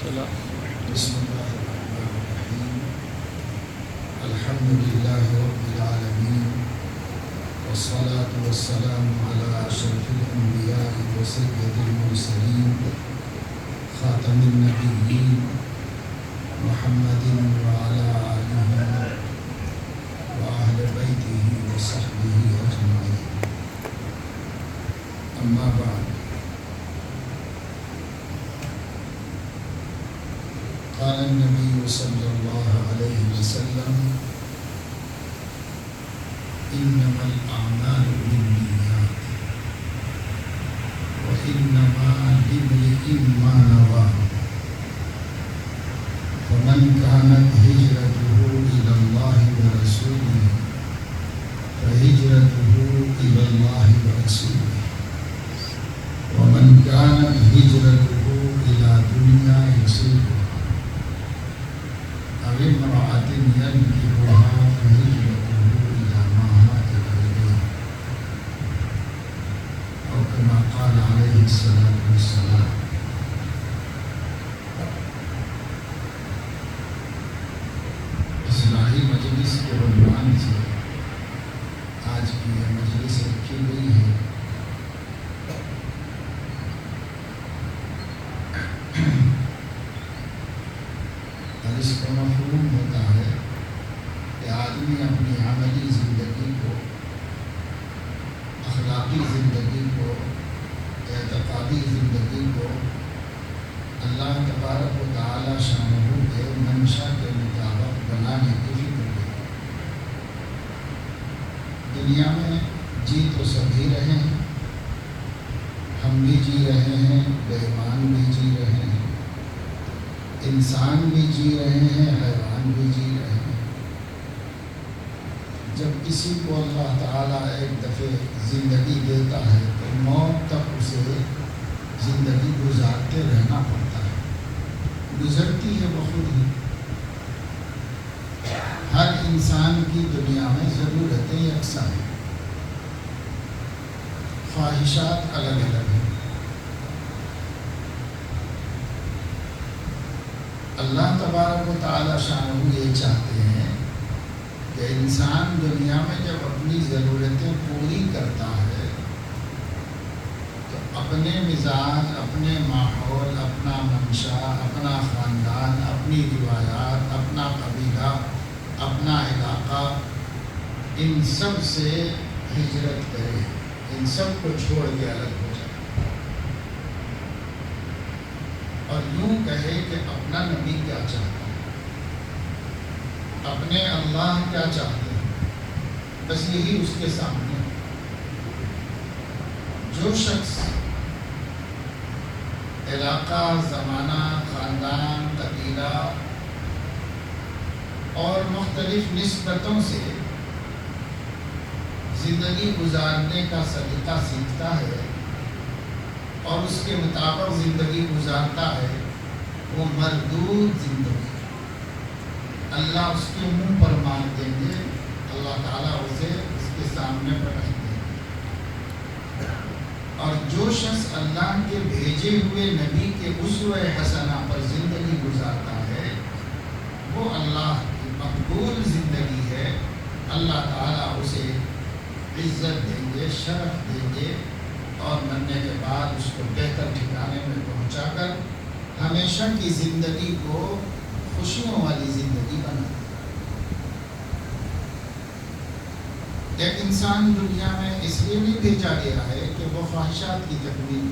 السلام. بسم الله الرحمن الرحيم. الحمد لله رب العالمين، والصلاة والسلام على أشرف الأنبياء وسيد المرسلين خاتم النبيين محمد وعلى آله وأهل بيته وصحبه أجمعين. أما بعد، قال النبي صلى الله عليه وسلم: إنما الأعمال بالنيات وإنما لامرئ ما نوى، فمن كانت هجرته إلى الله ورسوله فهجرته إلى الله ورسوله، ومن كانت هجرته إلى دنيا يصيبها أو امرأة ينكحها فهجرته إلى ما هاجر إليه، أو كما قال عليه الصلاة والسلام. اصلاحی مجلس کے عنوان سے آج کی یہ مجلس رکھی گئی ہے. اور اس کا مفہوم ہوتا ہے کہ آدمی اپنی عملی زندگی کو، اخلاقی زندگی کو، اعتقادی زندگی کو اللہ تبارک و تعالی شانہ کے منشا کے مطابق بنانے کی فکر ہے. دنیا میں جی تو سبھی رہے ہیں، ہم بھی جی رہے ہیں، بے ایمان بھی جی رہے ہیں، انسان بھی جی رہے ہیں، حیوان بھی جی رہے ہیں. جب کسی کو اللہ تعالیٰ ایک دفعہ زندگی دیتا ہے تو موت تک اسے زندگی گزارتے رہنا پڑتا ہے. گزرتی ہے بخود ہی. ہر انسان کی دنیا میں ضرورتیں یکساں ہیں، خواہشات الگ الگ ہیں. اللہ تبارک و تعالی شانہ یہ چاہتے ہیں کہ انسان دنیا میں جب اپنی ضرورتیں پوری کرتا ہے تو اپنے مزاج، اپنے ماحول، اپنا منشا، اپنا خاندان، اپنی روایات، اپنا قبیلہ، اپنا علاقہ، ان سب سے ہجرت کرے، ان سب کو چھوڑ کے الگ ہو جائے اور یوں کہے کہ اپنا نبی کیا چاہتا ہے، اپنے اللہ کیا چاہتے ہیں، بس یہی اس کے سامنے. جو شخص علاقہ، زمانہ، خاندان، قبیلہ اور مختلف نسبتوں سے زندگی گزارنے کا سلیقہ سیکھتا ہے اور اس کے مطابق زندگی گزارتا ہے، وہ مردود زندگی اللہ اس کے منہ پر مار دیں گے. اللہ تعالیٰ اسے اس کے سامنے پر رکھ دیں گے. اور جو شخص اللہ کے بھیجے ہوئے نبی کے اسوہ حسنہ پر زندگی گزارتا ہے وہ اللہ کی مقبول زندگی ہے. اللہ تعالیٰ اسے عزت دیں گے، شرف دیں گے اور مرنے کے بعد اس کو بہتر ٹھکانے میں پہنچا کر ہمیشہ کی زندگی کو خوشیوں والی زندگی بنا. ایک انسان دنیا میں اس لیے نہیں بھیجا گیا ہے کہ وہ خواہشات کی تکمیل.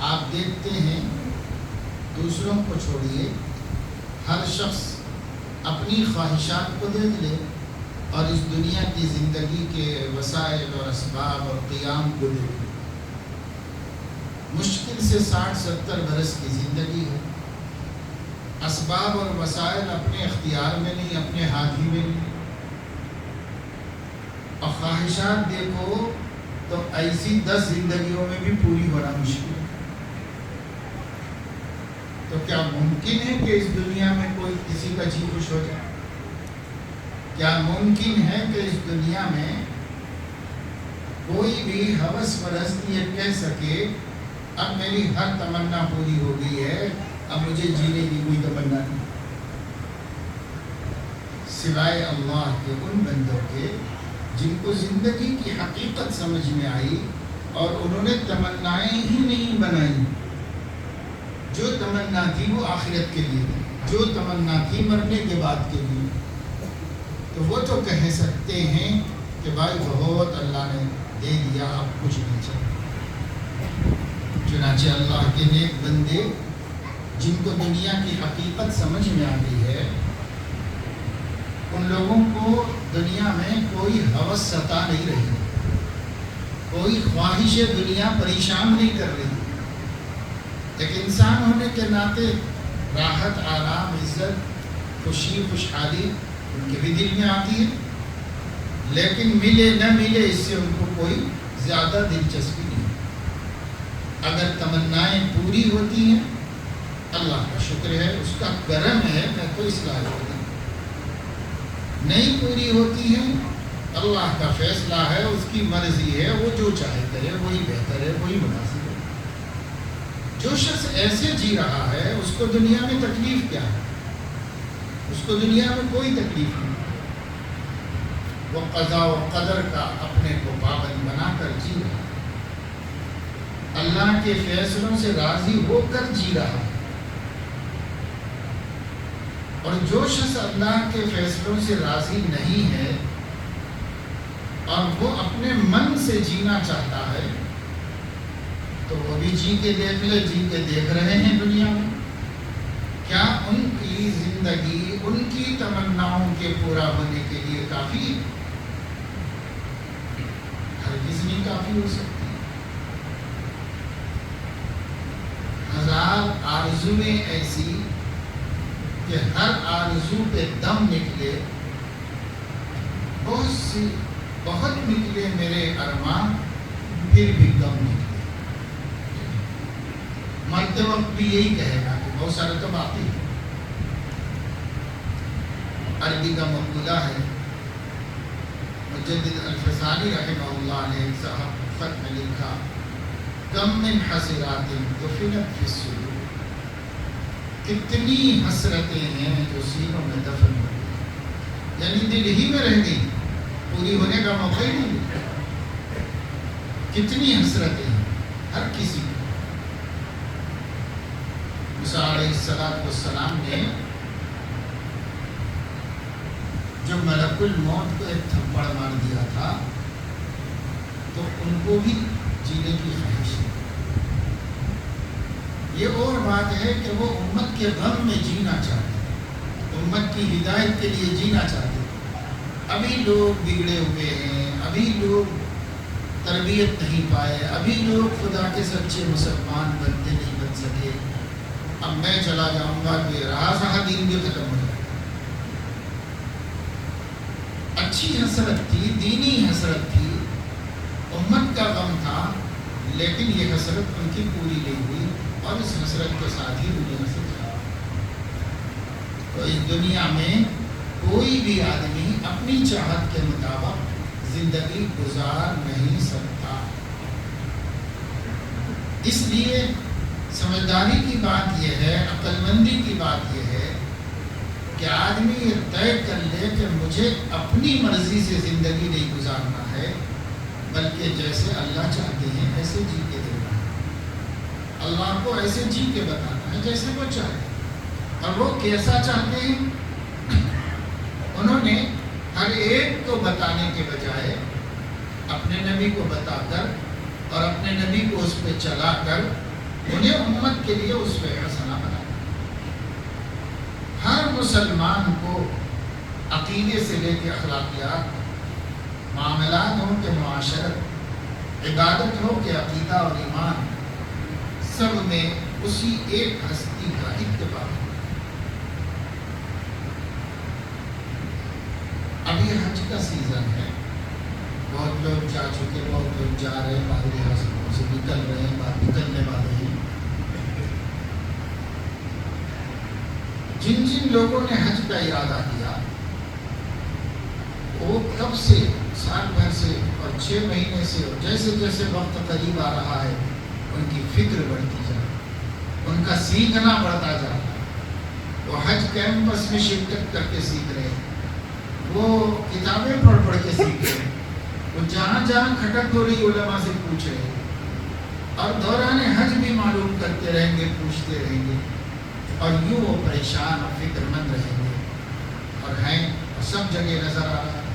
آپ دیکھتے ہیں دوسروں کو چھوڑیے، ہر شخص اپنی خواہشات کو دیکھ لے اور اس دنیا کی زندگی کے وسائل اور اسباب اور قیام کو دیکھ لے. مشکل سے 60-70 برس کی زندگی ہے. اسباب اور وسائل اپنے اختیار میں نہیں، اپنے ہاتھ ہی میں نہیں. اور خواہشات دیکھو تو ایسی 10 زندگیوں میں بھی پوری ہونا مشکل ہے. تو کیا ممکن ہے کہ اس دنیا میں کوئی کسی کا جی خوش ہو جائے؟ کیا ممکن ہے کہ اس دنیا میں کوئی بھی ہوس پرست یہ کہہ سکے اب میری ہر تمنا پوری ہو گئی ہے، اب مجھے جینے کی کوئی تمنا نہیں، سوائے اللہ کے ان بندوں کے جن کو زندگی کی حقیقت سمجھ میں آئی اور انہوں نے تمنائیں ہی نہیں بنائی۔ جو تمنا تھی وہ آخرت کے لیے، جو تمنا تھی مرنے کے بعد کے لیے، تو وہ تو کہہ سکتے ہیں کہ بھائی بہت اللہ نے دے دیا، اب کچھ نہیں چاہیے۔ چنانچہ اللہ کے نیک بندے جن کو دنیا کی حقیقت سمجھ میں آ گئی ہے، ان لوگوں کو دنیا میں کوئی ہوس ستا نہیں رہی، کوئی خواہش دنیا پریشان نہیں کر رہی۔ ایک انسان ہونے کے ناطے راحت، آرام، عزت، خوشی، خوشحالی ان کے بھی دل میں آتی ہے، لیکن ملے نہ ملے اس سے ان کو کوئی زیادہ دلچسپی نہیں۔ اگر تمنائیں پوری ہوتی ہیں اللہ کا شکر ہے، اس کا کرم ہے، میں تو اصلاح کروں۔ نہیں پوری ہوتی ہیں اللہ کا فیصلہ ہے، اس کی مرضی ہے، وہ جو چاہے کرے، وہی بہتر ہے، وہی مناسب ہے۔ جو شخص ایسے جی رہا ہے اس کو دنیا میں تکلیف کیا ہے؟ اس کو دنیا میں کوئی تکلیف نہیں۔ وہ قضا و قدر کا اپنے کو پابند بنا کر جی رہا ہے، اللہ کے فیصلوں سے راضی ہو کر جی رہا ہے۔ اور جو شخص اللہ کے فیصلوں سے راضی نہیں ہے اور وہ اپنے من سے جینا چاہتا ہے، تو وہ بھی جی کے دیکھ لے، جی کے دیکھ رہے ہیں دنیا میں، کیا ان کی زندگی ان کی تمناؤں کے پورا ہونے کے لیے کافی ہے؟ ہرگز نہیں کافی ہو سکتی۔ ہزار آرزویں ایسی کہ ہر آرزو پہ دم نکلے، بہت نکلے میرے ارمان، پھر بھی کم نکلے۔ مرتے وقت بھی یہی کہے گا کہ بہت سارے تو باقی ہے۔ عربی کا مقولہ ہے، مجدد الفسانی رحمہ اللہ نے ایک صاحب خط میں لکھا، کم من حسرات دفنت فی الصدور، کتنی حسرتیں ہیں جو سینوں میں دفن ہو گئی، یعنی دل ہی میں رہ گئی، پوری ہونے کا موقع ہی نہیں ملا۔ کتنی حسرتیں ہیں ہر کسی کو۔ موسیٰ علیہ السلام نے جو ملک الموت کو ایک تھپڑ مار دیا تھا تو ان کو بھی جینے کی خواہش ہے۔ یہ اور بات ہے کہ وہ امت کے غم میں جینا چاہتے ہیں، امت کی ہدایت کے لیے جینا چاہتے ہیں۔ ابھی لوگ بگڑے ہوئے ہیں، ابھی لوگ تربیت نہیں پائے، ابھی لوگ خدا کے سچے مسلمان بنتے نہیں بن سکے۔ اب میں چلا جاؤں گا کہ رہا سہا دین بھی ختم ہو جائے۔ اچھی حسرت تھی، دینی حسرت تھی، امت کا غم تھا، لیکن یہ حسرت ان کی پوری نہیں ہوئی، اور اس حسرت کے ساتھ ہی دنیا سے جا۔ تو اس دنیا میں کوئی بھی آدمی اپنی چاہت کے مطابق زندگی گزار نہیں سکتا۔ اس لیے سمجھداری کی بات یہ ہے، عقل مندی کی بات یہ ہے کہ آدمی یہ طے کر لے کہ مجھے اپنی مرضی سے زندگی نہیں گزارنا ہے، بلکہ جیسے اللہ چاہتے ہیں ایسے جی کے دینا ہے، اللہ کو ایسے جی کے بتانا ہے جیسے وہ چاہتے ہیں۔ اور وہ کیسا چاہتے ہیں؟ انہوں نے ہر ایک کو بتانے کے بجائے اپنے نبی کو بتا کر اور اپنے نبی کو اس پہ چلا کر انہیں امت کے لیے اس پہ حسنہ بنایا۔ ہر مسلمان کو عقیدے سے لے کے اخلاقیات، معاملات ہوں کہ معاشرت، عبادت ہو کہ عقیدہ اور ایمان، سب میں اسی ایک ہستی کا اتباع ہے۔ ابھی حج کا سیزن ہے، بہت لوگ جا چکے، بہت لوگ جا رہے ہیں، باہر ریاستوں سے نکل رہے ہیں، باہر نکلنے والے ہیں۔ جن جن لوگوں نے حج کا ارادہ کیا وہ کب سے، سال بھر سے اور 6 مہینے سے، اور جیسے جیسے وقت قریب آ رہا ہے ان کی فکر بڑھتی جائے، ان کا سیکھنا بڑھتا جائے. وہ حج کیمپس میں شرکت کر کے سیکھ رہے ہیں، وہ کتابیں پڑھ پڑھ کے سیکھ رہے ہیں، وہ جہاں جہاں کھٹک ہو رہی علماء سے پوچھ رہے ہیں، اور دوران حج بھی معلوم کرتے رہیں گے، پوچھتے رہیں گے، اور یوں وہ پریشان اور فکر مند رہیں گے اور ہیں، اور سب جگہ نظر آ رہا ہے.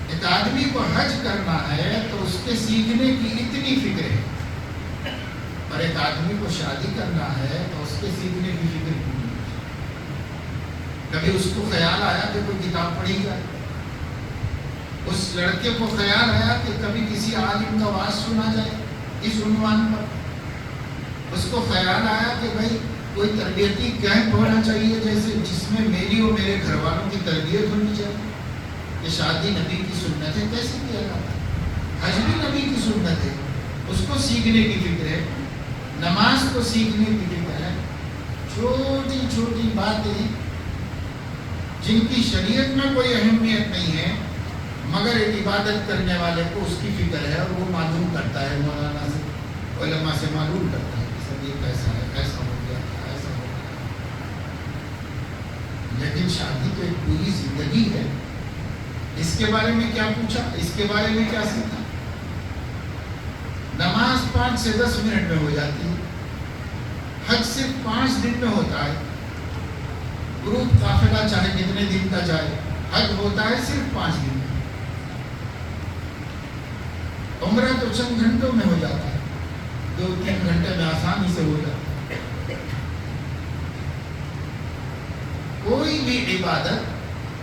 ایک آدمی کو حج کرنا ہے تو اس کے سیکھنے کی اتنی فکر ہے، اور ایک آدمی کو شادی کرنا ہے تو اس کے سیکھنے کی فکر نہیں ہے. کبھی اس کو خیال آیا کہ کوئی کتاب پڑھی جائے؟ اس لڑکے کو خیال آیا کہ کبھی کسی عالم کا وعظ سنا جائے اس عنوان پر؟ اس کو خیال آیا کہ بھائی کوئی تربیتی کیمپ ہونا چاہیے جیسے جس میں میری اور میرے گھر والوں کی تربیت ہونی چاہیے؟ کہ شادی نبی کی سنت ہے، کیسے کیا جاتا ہے؟ حج بھی نبی کی سنت ہے، اس کو سیکھنے کی فکر ہے، نماز کو سیکھنے کی فکر ہے. چھوٹی چھوٹی باتیں جن کی شریعت میں کوئی اہمیت نہیں ہے، مگر ایک عبادت کرنے والے کو اس کی فکر ہے، اور وہ معلوم کرتا ہے، مولانا سے علماء سے معلوم کرتا ہے کہ سب یہ کیسا ہے، ایسا ہو گیا، ایسا ہو گیا. لیکن شادی تو ایک پوری زندگی ہے. اس کے بارے میں کیا پوچھا، اس کے بارے میں کیا سیکھا؟ نماز 5 سے 10 منٹ میں ہو جاتی ہے، حج صرف 5 دن میں ہوتا ہے. گروپ قافلہ چاہے کتنے دن کا جائے، حج ہوتا ہے صرف 5 دن میں. عمرہ تو چند گھنٹوں میں ہو جاتا ہے، 2-3 گھنٹے میں آسانی سے ہو جاتا ہے. کوئی بھی عبادت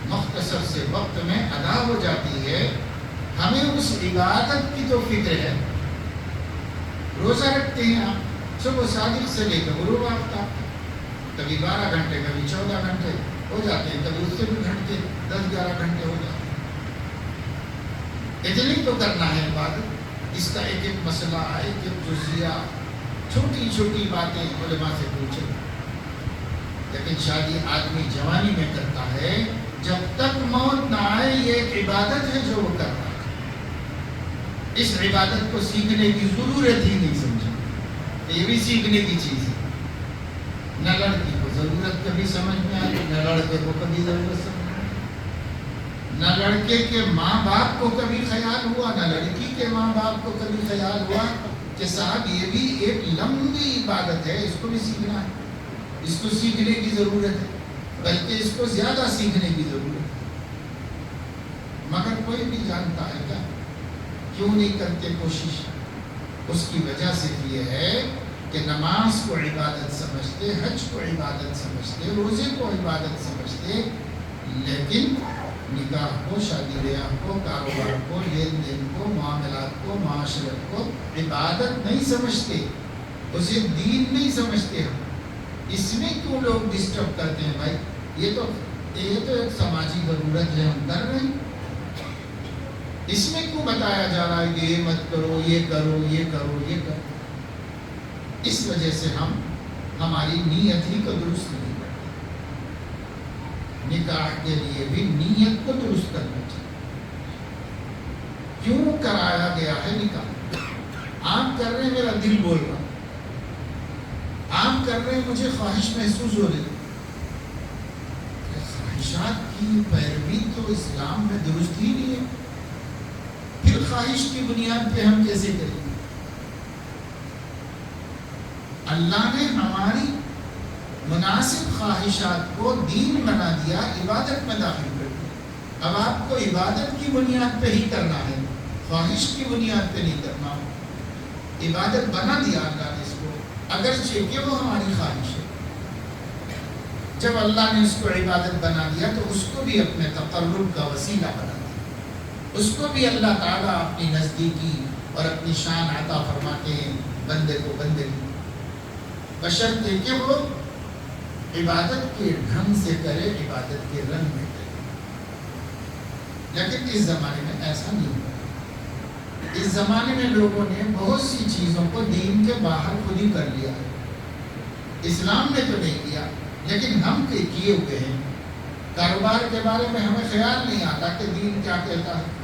مختصر سے وقت میں ادا ہو جاتی ہے. ہمیں اس عبادت کی تو فکر ہے. روزہ رکھتے ہیں آپ، صبح صادق سے لے کر غروب آفتاب، کبھی 12 گھنٹے کبھی 14 گھنٹے ہو جاتے ہیں، کبھی اس سے بھی گھنٹے 10-11 گھنٹے ہو جاتے ہیں. اتنی تو کرنا ہے عبادت. اس کا ایک ایک مسئلہ، ایک ایک جزیہ، چھوٹی چھوٹی باتیں علماء سے پوچھیں. لیکن شادی آدمی جوانی میں کرتا ہے، جب تک موت نہ آئے. یہ ایک عبادت ہے جو وہ کر رہا ہے. اس عبادت کو سیکھنے کی ضرورت ہی نہیں سمجھا. یہ بھی سیکھنے کی چیز ہے. نہ لڑکی کو ضرورت کبھی سمجھ میں آئی، نہ لڑکے کو کبھی ضرورت سمجھ میں آئی. نہ لڑکے کے ماں باپ کو کبھی خیال ہوا، نہ لڑکی کے ماں باپ کو کبھی خیال ہوا کہ صاحب یہ بھی ایک لمبی عبادت ہے، اس کو بھی سیکھنا ہے، اس کو سیکھنے کی ضرورت ہے، بلکہ اس کو زیادہ سیکھنے کی ضرورت ہے. مگر کوئی بھی جانتا ہے کیا؟ کیوں نہیں کرتے کوشش؟ اس کی وجہ سے یہ ہے کہ نماز کو عبادت سمجھتے، حج کو عبادت سمجھتے، روزے کو عبادت سمجھتے، لیکن نکاح کو، شادی بیاہ کو، کاروبار کو، لین دین کو، معاملات کو، معاشرت کو عبادت نہیں سمجھتے، اسے دین نہیں سمجھتے. ہم اس میں کیوں لوگ ڈسٹرب کرتے ہیں؟ بھائی یہ تو ایک سماجی ضرورت ہے، ہم کر رہے ہیں. اس میں کیوں بتایا جا رہا ہے کہ یہ مت کرو، یہ کرو، یہ کرو، یہ کرو؟ اس وجہ سے ہماری نیت ہی کو درست نہیں کرتے. نکاح کے لیے بھی نیت کو درست کرنا چاہیے. کیوں کرایا گیا ہے نکاح؟ آپ کر رہے ہیں، میرا دل بول رہا، آپ کر رہے ہیں، مجھے خواہش محسوس ہو رہی. خواہشات کی پیروی تو اسلام میں درست ہی نہیں ہے. پھر خواہش کی بنیاد پہ ہم کیسے کریں گے؟ اللہ نے ہماری مناسب خواہشات کو دین بنا دیا، عبادت میں داخل کر دیا. اب آپ کو عبادت کی بنیاد پہ ہی کرنا ہے، خواہش کی بنیاد پہ نہیں کرنا. عبادت بنا دیا اللہ نے اس کو، اگرچہ کہ وہ ہماری خواہش ہے. جب اللہ نے اس کو عبادت بنا دیا تو اس کو بھی اپنے تقرب کا وسیلہ بنا دیا. اس کو بھی اللہ تعالیٰ اپنی نزدیکی اور اپنی شان عطا فرماتے ہیں بندے کو، بندے کو، بشرطے کہ وہ عبادت کے ڈھنگ سے کرے، عبادت کے رنگ میں کرے. لیکن اس زمانے میں ایسا نہیں ہوا. اس زمانے میں لوگوں نے بہت سی چیزوں کو دین کے باہر خود ہی کر لیا ہے. اسلام نے تو نہیں کیا، لیکن ہم کیے ہوئے ہیں. کاروبار کے بارے میں ہمیں خیال نہیں آتا کہ دین کیا کہتا ہے،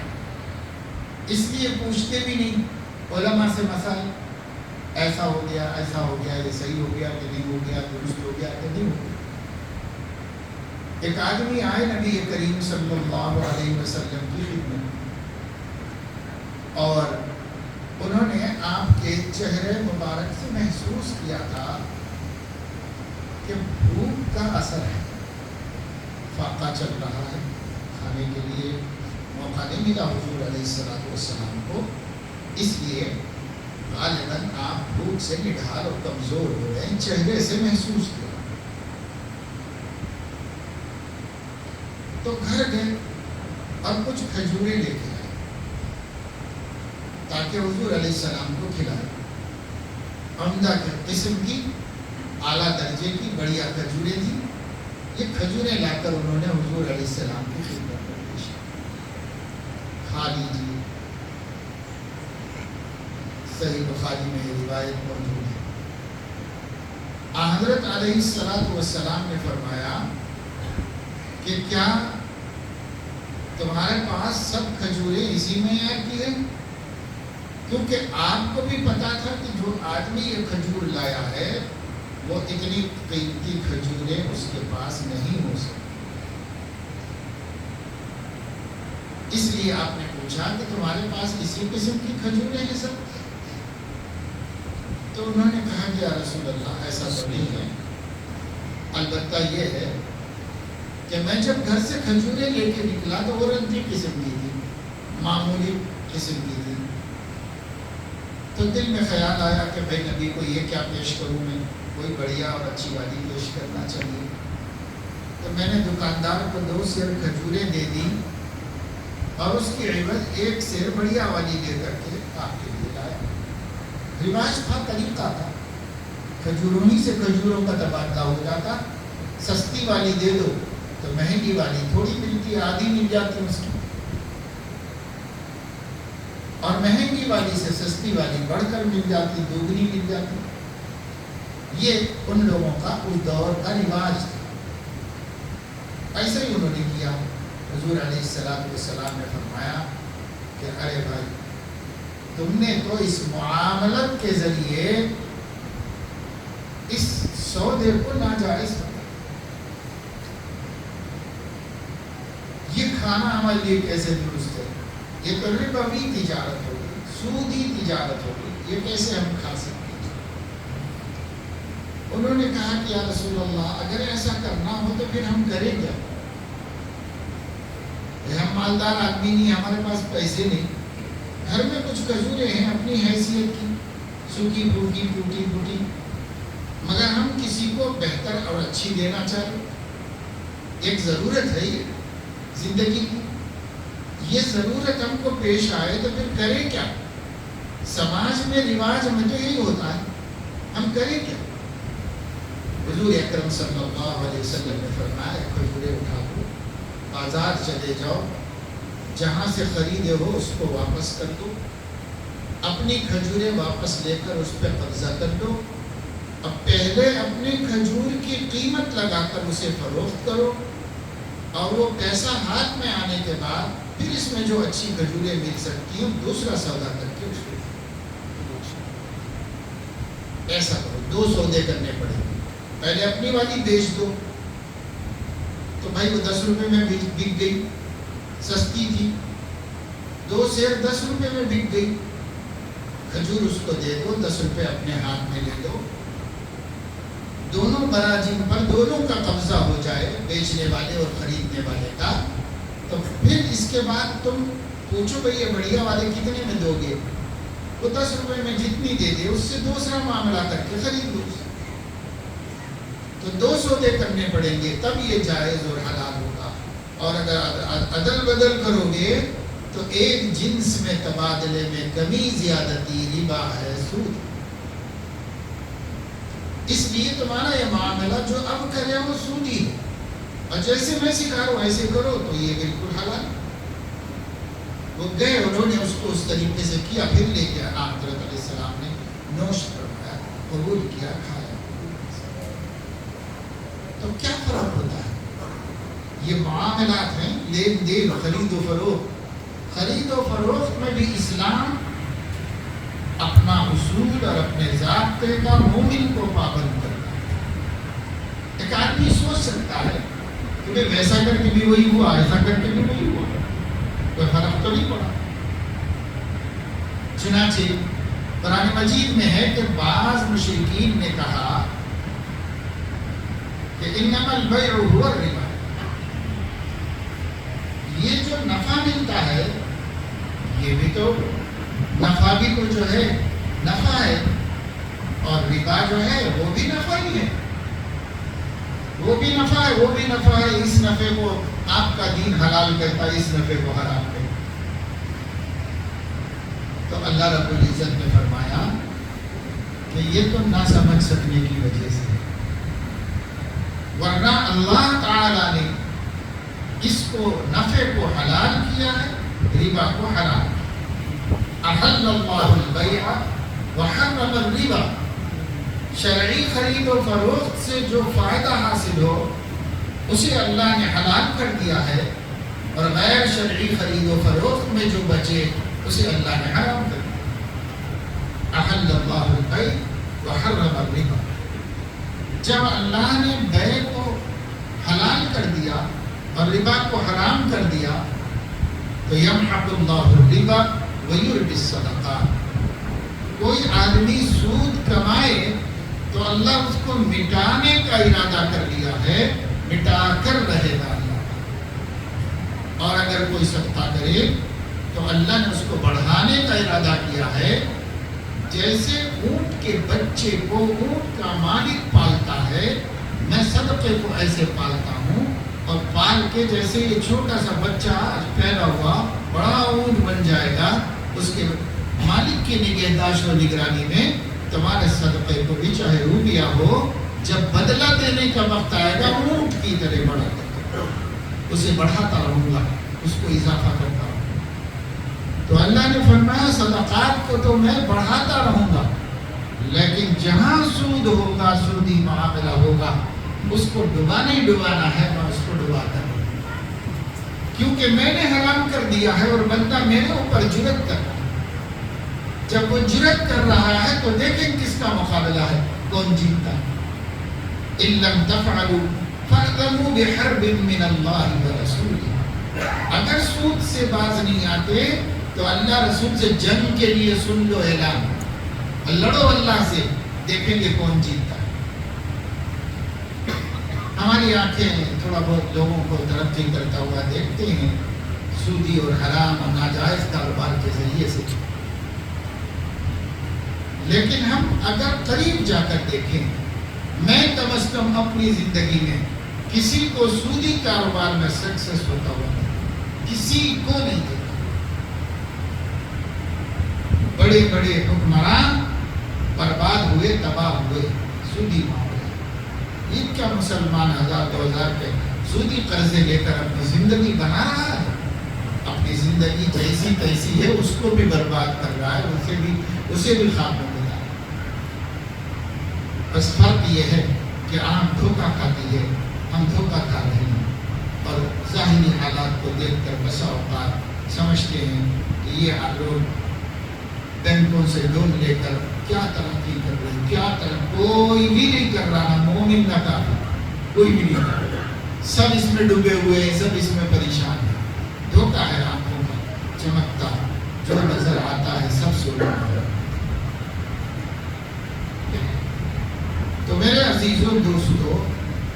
اس لیے پوچھتے بھی نہیں علماء سے مسائل. ایسا ہو گیا یہ صحیح ہو گیا کہ نہیں ہو گیا، درست ہو گیا کہ نہیں ہو گیا۔ ایک آدمی آئے نبی کریم صلی اللہ علیہ وسلم کی خدمت اور انہوں نے آپ کے چہرے مبارک سے محسوس کیا تھا کہ بھوک کا اثر ہے، فاقہ چل رہا ہے، کھانے کے لیے موقع نہیں ملا حضور علیہ السلام کو، اس لیے غالباً آپ بھوک سے نڈھال اور کمزور ہو گئے، چہرے سے محسوس کیا۔ تو گھر گئے اور کچھ کھجوریں لے کے آئے تاکہ حضور علیہ السلام کو کھلائے۔ عمدہ قسم کی، اعلیٰ درجے کی بڑھیا کھجوریں تھیں۔ یہ کھجوریں لا کر انہوں نے حضور علیہ السلام کی خدمت میں پیش کی، کھا لیجیے۔ صحیح بخاری میں یہ روایت موجود ہے۔ حضرت علیہ السلام نے فرمایا کہ کیا تمہارے پاس سب کھجوریں اسی میں کی ہیں؟ کیونکہ آپ کو بھی پتا تھا کہ جو آدمی یہ کھجور لایا ہے وہ اتنی قیمتی کھجوریں اس کے پاس نہیں ہو سکتی، اس لیے آپ نے پوچھا کہ تمہارے پاس اسی قسم کی کھجوریں ہیں سب؟ تو انہوں نے کہا کہ یا رسول اللہ ایسا تو نہیں ہے، البتہ یہ ہے کہ میں جب گھر سے کھجوریں لے کے نکلا تو وہ رنگی قسم کی تھی، معمولی قسم کی تھی۔ تو دل میں خیال آیا کہ بھائی نبی کو یہ کیا پیش کروں، میں کوئی بڑھیا اور اچھی والی پیش کرنا چاہیے۔ تو میں نے دکاندار کو 2 سیر کھجوریں دے دی اور اس کی عوض 1 سیر بڑھیا والی دے کر کے آپ کے لیے لایا۔ رواج تھا، طریقہ تھا، کھجوروں ہی سے کھجوروں کا تبادلہ ہو جاتا، سستی والی دے دو تو مہنگی والی تھوڑی ملتی، آدھی مل جاتی اس کی، اور مہنگی والی سے سستی والی بڑھ کر مل جاتی، دوگنی مل جاتی۔ یہ ان لوگوں کا اس دور کا رواج تھا۔ ایسا ہی انہوں نے کیا۔ حضور علیہ السلام نے فرمایا کہ ارے بھائی تم نے تو اس معاملت کے ذریعے اس سودے کو ناجائز بنا، یہ کھانا ہمارے لیے کیسے درست ہے؟ یہ تو ربوی تجارت ہوگی، سودی تجارت ہوگی، یہ کیسے ہم کھا سکتے ہیں؟ انہوں نے کہا کہ یا رسول اللہ اگر ایسا کرنا ہو تو پھر ہم کریں کیا؟ ہم مالدار آدمی نہیں، ہمارے پاس پیسے نہیں، گھر میں کچھ کھجوریں ہیں اپنی حیثیت کی، سوکھی پھوٹی ٹوٹی پھوٹی، مگر ہم کسی کو بہتر اور اچھی دینا چاہتے، ایک ضرورت ہے یہ زندگی کی، یہ ضرورت ہم کو پیش آئے تو پھر کریں کیا؟ سماج میں رواج میں تو یہی ہوتا ہے، ہم کریں کیا؟ حضور اکرم صلی اللہ علیہ وسلم نے فرمایا کھجوریں اٹھا دو، بازار چلے جاؤ، جہاں سے خریدے ہو اس کو واپس کر دو، اپنی کھجوریں واپس لے کر اس پہ قبضہ کر دو، اب پہلے اپنی کھجور کی قیمت لگا کر اسے فروخت کرو، اور وہ پیسہ ہاتھ میں آنے کے بعد پھر اس میں جو اچھی کھجوریں مل سکتی ہیں دوسرا سودا کر کے اس کو ایسا کرو۔ 2 سودے کرنے پڑے، پہلے اپنی والی بیچ دو، تو بھائی وہ 10 روپے میں بک گئی، سستی تھی، 2 سیر 10 روپے میں بک گئی، کھجور اس کو دے دو، 10 روپے اپنے ہاتھ میں لے دو، دونوں براجین پر دونوں کا قبضہ ہو جائے، بیچنے والے اور خریدنے والے کا، تو پھر اس کے بعد تم پوچھو بھئی یہ بڑھیا والے کتنے میں دو گے؟ وہ 10 روپے میں جتنی دے دے اس سے دوسرا معاملہ کر کے خرید لو۔ تو 2 سودے کرنے پڑیں گے تب یہ جائز اور حلال ہوگا، اور اگر عدل بدل کرو گے تو ایک جنس میں تبادلے میں کمی زیادتی ربا ہے، سود۔ اس لیے تمہارا یہ معاملہ جو اب کرے وہ سودی ہے، اور جیسے میں سکھا رہا ہوں ایسے کرو تو یہ بالکل حلال۔ وہ گئے، انہوں نے اس کو اس طریقے سے کیا، پھر لے کے حضرت علیہ السلام نے نوش فرمایا، قبول کیا، کھایا۔ تو کیا فرق ہوتا ہے؟ یہ معاملات ہیں، لین دین، خرید و فروخت۔ خرید و فروخت میں بھی اسلام اپنا اپنا اصول اور اپنے ضابطے کا مومن کو پابند کرنا. ایک آدمی سوچ سکتا ہے کہ بھئی ویسا کر کے بھی وہی ہوا، ایسا کر کے بھی وہی ہوا، کوئی فرق تو نہیں پڑا. چنانچہ قرآن مجید میں ہے کہ بعض مشرکین نے کہا کہ انما البیع هو الربا، یہ جو نفع ملتا ہے یہ بھی تو نفع بھی تو جو ہے نفع ہے، اور ربا جو ہے وہ بھی نفع ہی ہے، وہ بھی نفع ہے، وہ بھی نفع ہے. اس نفع کو آپ کا دین حلال کرتا ہے، اس نفع کو حرام کرتا. تو اللہ رب العزت نے فرمایا کہ یہ تو نہ سمجھ سکنے کی وجہ سے، ورنہ اللہ تعالی نے اس کو نفع کو حلال کیا ہے، ربا کو حرام. احل اللہ البیع وحرم الربا، شرعی خرید و فروخت سے جو فائدہ حاصل ہو اسے اللہ نے حلال کر دیا ہے، اور غیر شرعی خرید و فروخت میں جو بچے اسے اللہ نے حرام کر دیا. احل اللہ البیع وحرم الربا. جب اللہ نے بیع کو حلال کر دیا اور ربا کو حرام کر دیا تو یمحق اللہ الربا ویربی الصدقات. کوئی آدمی سود کمائے تو اللہ اس کو مٹانے کا ارادہ کر لیا ہے، مٹا کر رہے گا اللہ. اور اگر کوئی صدقہ کرے تو اللہ نے اس کو بڑھانے کا ارادہ کیا ہے. جیسے اونٹ کے بچے کو اونٹ کا مالک پالتا ہے، میں صدقے کو ایسے پالتا ہوں، اور پال کے جیسے یہ چھوٹا سا بچہ پیدا ہوا بڑا اونٹ بن جائے گا، اس کے مالک کی نگہداشت و نگرانی میں تمہارے صدقے کو بھی چاہے روپیہ ہو، جب بدلہ دینے کا وقت آئے گا اونٹ کی طرح بڑھا کرتا، اسے بڑھاتا رہوں گا، اس کو اضافہ کرتا رہوں گا. تو اللہ نے فرمایا صدقات کو تو میں بڑھاتا رہوں گا، لیکن جہاں سود ہوگا، سودی معاملہ ہوگا، اس کو ڈبانا ہی ڈبانا ہے، میں اس کو ڈباتا ہوں، کیونکہ میں نے حرام کر دیا ہے اور بندہ میرے اوپر جرأت کر رہا ہے. جب وہ جرأت کر رہا ہے تو دیکھیں کس کا مقابلہ ہے، کون جیتتا ہے. إِن لَمْ تَفْعَلُوا فَاعْلَمُوا بِحَرْبٍ مِّنَ اللَّهِ وَرَسُولِهِ. اگر سود سے باز نہیں آتے تو اللہ رسول سے جنگ کے لیے سن لو اعلان، لڑو اللہ سے، دیکھیں گے کون جیتتا ہے. ہماری آنکھیں تھوڑا بہت لوگوں کو ترقی کرتا ہوا دیکھتے ہیں سودی اور حرام اور ناجائز کاروبار کے ذریعے سے، لیکن ہم اگر قریب جا کر دیکھیں، میں کم از کم اپنی زندگی میں کسی کو سودی کاروبار میں سکسیس ہوتا ہوا نہیں، کسی کو نہیں دیکھا. بڑے بڑے حکمران برباد ہوئے، تباہ ہوئے سودی معاملے. ان کا مسلمان 1000-2000 کے سودی قرضے لے کر اپنی زندگی بنا رہا ہے، اپنی زندگی جیسی تیسی ہے اس کو بھی برباد کر رہا ہے، اسے بھی خاک میں ملا. بس فرق یہ ہے کہ عام دھوکہ کھاتی ہے، ہم دھوکہ کھا رہے ہیں، اور ظاہری حالات کو دیکھ کر بسا اوقات سمجھتے ہیں کہ یہ لوگ بینکوں سے لون لے کر کیا ترقی کر رہے ہیں، کیا کوئی بھی نہیں کر رہا، مومن نہ کافر، کوئی بھی نہیں کر رہا. سب اس میں ڈوبے ہوئے ہیں، سب اس میں پریشان ہیں. دھوکہ ہے آنکھوں کا چمکتا، جو نظر آتا ہے سب سونا ہے. تو میرے عزیزوں دوستو،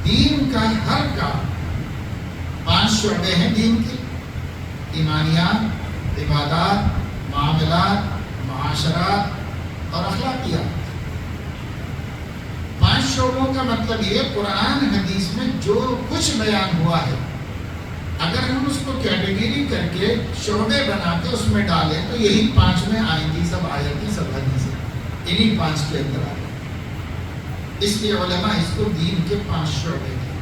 دین کا ہر کام 5 شعبے ہیں دین کے: ایمانیات، عبادات، معاملات، معاشرات اور اخلاقیات. 5 شعبوں کا مطلب یہ قرآن حدیث میں جو کچھ بیان ہوا ہے، اگر ہم اس کو کیٹیگری کر کے شعبے بنا کے اس میں ڈالیں تو یہی 5 میں آئیں گی، سب آیتیں، سب حدیثیں انہی 5 کے اندر آئیں. اس لیے علماء اس کو دین کے 5 شعبے ہیں.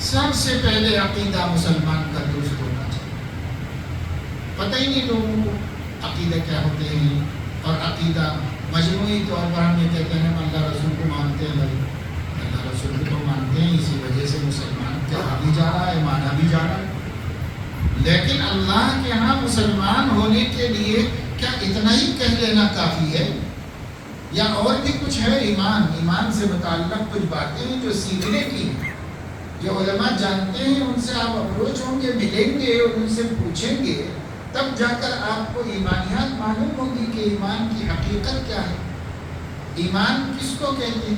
سب سے پہلے عقیدہ مسلمان کا درست ہونا چاہیے. پتہ ہی نہیں لوگوں کو عقیدہ کیا ہوتے ہیں، اور عقیدہ مجموعی طور پر ہم یہ کہتے ہیں ہم اللہ رسول کو مانتے ہیں، اللہ رسول کو مانتے ہیں، اسی وجہ سے مسلمان کہا بھی جا رہا ہے، مانا بھی جا رہا ہے. لیکن اللہ کے ہاں مسلمان ہونے کے لیے کیا اتنا ہی کہہ لینا کافی ہے یا اور بھی کچھ ہے؟ ایمان سے متعلق کچھ باتیں ہیں جو سیکھنے کی ہیں، جو علماء جانتے ہیں، ان سے آپ اپروچ ہوں گے، ملیں گے اور ان سے پوچھیں گے، تب جا کر آپ کو ایمانیات معلوم ہوگی کہ ایمان کی حقیقت کیا ہے، ایمان کس کو کہتے ہیں،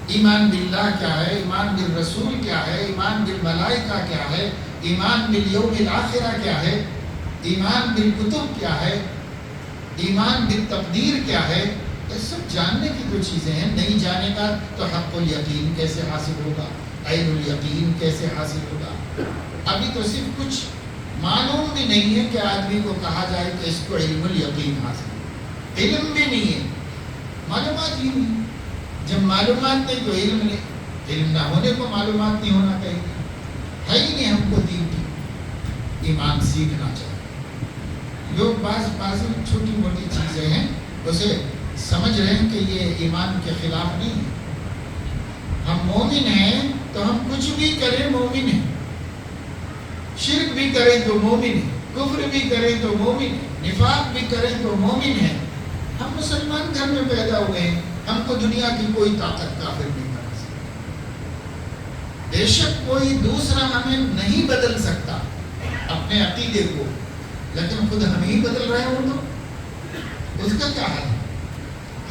ایمان باللہ کیا ہے، ایمان بالرسول کیا ہے، ایمان بالملائکہ کیا ہے، ایمان بالیوم الآخرہ کیا ہے، ایمان بالکتب کیا ہے، ایمان بالتقدیر کیا ہے۔ یہ سب جاننے کی جو چیزیں ہیں، نہیں جانے کا تو حق الیقین کیسے حاصل ہوگا، عین الیقین کیسے حاصل ہوگا؟ ابھی تو صرف کچھ معلوم بھی نہیں ہے کہ آدمی کو کہا جائے کہ اس کو علم الیقین حاصل ہے، علم بھی نہیں ہے، معلومات ہی نہیں۔ جب معلومات نہیں تو علم نہیں، علم نہ ہونے کو معلومات نہیں ہونا چاہیے، ہے ہی نہیں ہم کو دین کی، ایمان سیکھنا چاہیے۔ لوگ بعض چھوٹی موٹی چیزیں ہیں اسے سمجھ رہے ہیں کہ یہ ایمان کے خلاف نہیں ہے۔ ہم مومن ہیں تو ہم کچھ بھی کریں مومن ہیں، شرک بھی کریں تو مومن ہیں، کفر بھی کریں تو مومن ہیں، نفاق بھی کریں تو مومن ہیں۔ ہم مسلمان گھر میں پیدا ہوئے ہیں، ہم کو دنیا کی کوئی طاقت کافر نہیں کر سکتی۔ بے شک کوئی دوسرا ہمیں نہیں بدل سکتا اپنے عقیدے کو، لیکن خود ہم ہی بدل رہے ہوں تو اس کا کیا حل ہے؟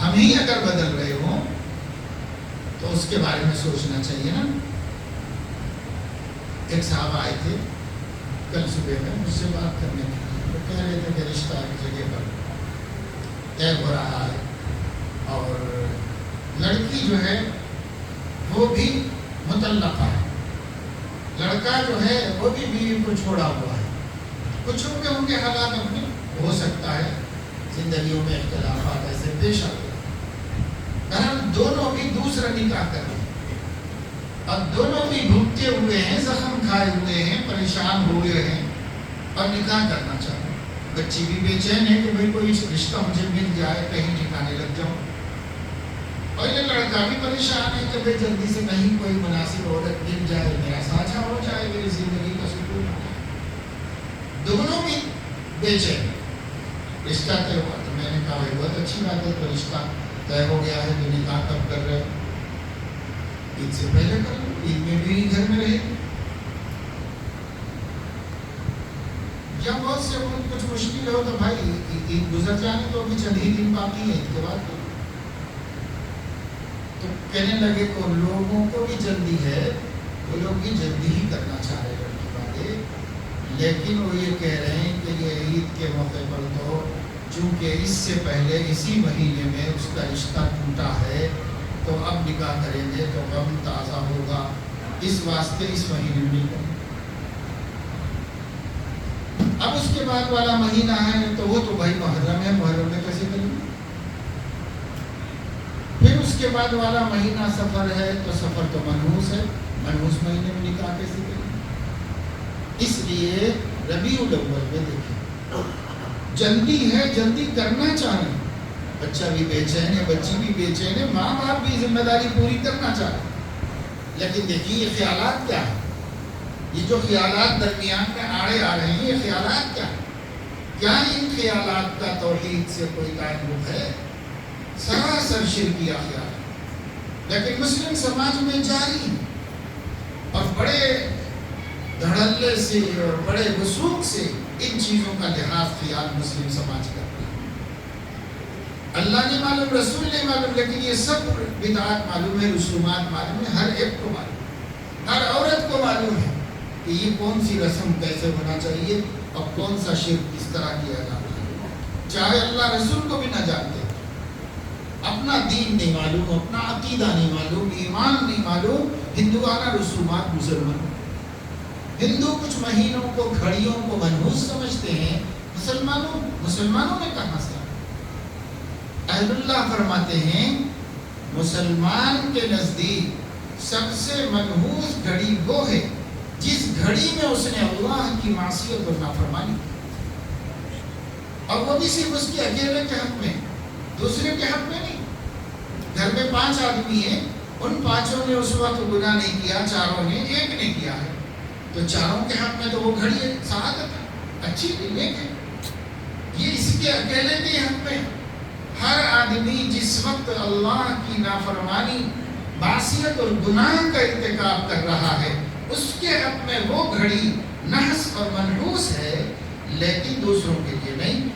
ہم ہی اگر بدل رہے ہوں تو اس کے بارے میں سوچنا چاہیے نا۔ ایک صاحب آئے تھے کل صبح میں مجھ سے بات کرنے کے لیے، وہ کہہ رہے تھے کہ رشتہ ایک جگہ پر طے ہو رہا ہے اور لڑکی جو ہے وہ بھی مطلقہ ہے، لڑکا جو ہے وہ بھی بیوی کو چھوڑا ہوا ہے، کچھ ہوں گے حالات اپنے، ہو سکتا ہے زندگیوں میں اختلافات ایسے پیش آتے ہیں۔ بہرحال دونوں بھی دوسرا نکاح کر رہے ہیں، اب دونوں بھی بھوکتے ہوئے ہیں، زخم کھائے ہوئے ہیں، پریشان ہوئے ہیں اور نکاح کرنا چاہتے ہیں۔ بچی بھی بے چین ہے کہ بھئی کوئی رشتہ مجھے مل جائے، کہیں ٹھکانے لگ جاؤں، اور یہ لڑکا بھی پریشان ہے کہ بھئی جلدی سے کہیں کوئی مناسب عورت مل جائے، میرا سانچہ ہو جائے، میری زندگی کا سکون ہو جائے۔ دونوں بھی بے چین۔ رشتہ طے ہوا تو میں نے کہا بھائی بہت اچھی بات ہے، تو رشتہ طے ہو گیا ہے تو نکاح کب کر رہے ہو؟ عید سے پہلے کر لو، عید میں بھی گھر میں رہے گی۔ جب بہت سے کچھ مشکل ہو تو بھائی عید گزر جانے تو ابھی چند ہی دن باقی ہے، عید کے بعد تو کہنے لگے کہ لوگوں کو بھی جلدی ہے، وہ لوگ بھی جلدی ہی کرنا چاہ رہے لڑکی والے، لیکن وہ یہ کہہ رہے ہیں کہ یہ عید کے موقع پر تو چونکہ اس سے پہلے اسی مہینے میں اس کا رشتہ ٹوٹا ہے تو اب نکاح کریں گے تو غم تازہ ہوگا، اس واسطے اس مہینے میں نہیں کریں۔ اب اس کے بعد والا مہینہ ہے تو وہ تو بھائی محرم ہے، محرم میں کیسے کریں گے؟ پھر اس کے بعد والا مہینہ سفر ہے تو سفر تو منحوس ہے، منحوس مہینے میں نکاح کیسے کریں گے؟ اس لیے ربیع الاول میں دیکھیں، جلدی ہے، جلدی کرنا چاہیں، بچہ بھی بے چین ہے، بچی بھی بے چین ہے، ماں باپ بھی ذمہ داری پوری کرنا چاہتے ہیں، لیکن دیکھیے یہ خیالات کیا ہے، یہ جو خیالات درمیان میں آڑے آ رہے ہیں، یہ خیالات کیا ہیں؟ کیا ان خیالات کا توحید سے کوئی تعلق ہے؟ سراسر شرکیہ خیال ہے، لیکن مسلم سماج میں جاری ہے اور بڑے دھڑلے سے اور بڑے وثوق سے ان چیزوں کا لحاظ خیال مسلم سماج کرتے ہیں۔ اللہ نے معلوم، رسول نے معلوم، لیکن یہ سب بدعات معلوم ہے، رسومات معلوم ہے، ہر ایک کو معلوم ہے، ہر عورت کو معلوم ہے کہ یہ کون سی رسم کیسے ہونا چاہیے اور کون سا شرک کس طرح کیا جاتا ہے، چاہے اللہ رسول کو بھی نہ جانتے، اپنا دین نہیں معلوم، اپنا عقیدہ نہیں معلوم، ایمان نہیں معلوم، ہندوانہ رسومات مسلمان، ہندو کچھ مہینوں کو، گھڑیوں کو منحوس سمجھتے ہیں، مسلمانوں نے کہاں سے؟ اہل اللہ فرماتے ہیں مسلمان کے نزدیک سب سے منحوس گھڑی وہ ہے جس گھڑی میں اس نے اللہ کی معصیت اور نافرمانی، اور وہ بھی صرف اس کے اکیلے کے حق میں، دوسرے کے حق میں نہیں۔ گھر میں 5 آدمی ہیں، ان 5 نے اس وقت گناہ نہیں کیا، 4 نے، 1 نے کیا ہے، تو 4 کے حق میں تو وہ گھڑی سعادت ہے، اچھی نیک ہے، یہ اس کے اکیلے کے حق میں. ہر آدمی جس وقت اللہ کی نافرمانی، معصیت اور گناہ کا ارتکاب کر رہا ہے، اس کے حق میں وہ گھڑی نحس اور منحوس ہے، لیکن دوسروں کے لیے نہیں.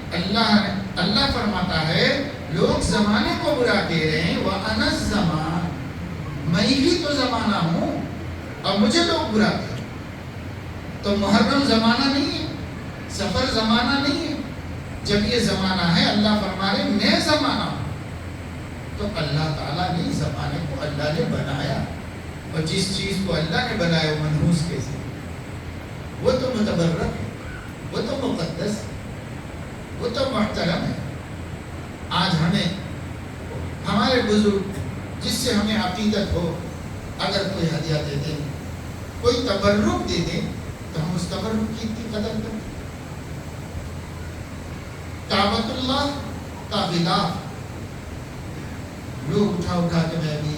اللہ فرماتا ہے لوگ زمانے کو برا کہہ رہے ہیں، وَأَنَا الزَّمَانُ، میں ہی تو زمانہ ہوں اور مجھے لوگ برا کہہ رہے ہیں. تو محرم زمانہ نہیں ہے، سفر زمانہ نہیں ہے. جب یہ زمانہ ہے، اللہ فرما رہے میں زمانہ ہوں. تو اللہ تعالیٰ نے زمانے کو اللہ نے بنایا، اور جس چیز کو اللہ نے بنایا وہ منحوس کیسے؟ وہ تو متبرک ہے، وہ تو مقدس ہے، وہ تو محترم ہے. آج ہمیں ہمارے بزرگ جس سے ہمیں عقیدت ہو، اگر کوئی ہدیہ دے دیں، کوئی تبرک دے دیں، تو ہم اس تبرک کی اتنی قدر کریں. کعبۃ اللہ کا غلاف لوگ اٹھا کے، میں بھی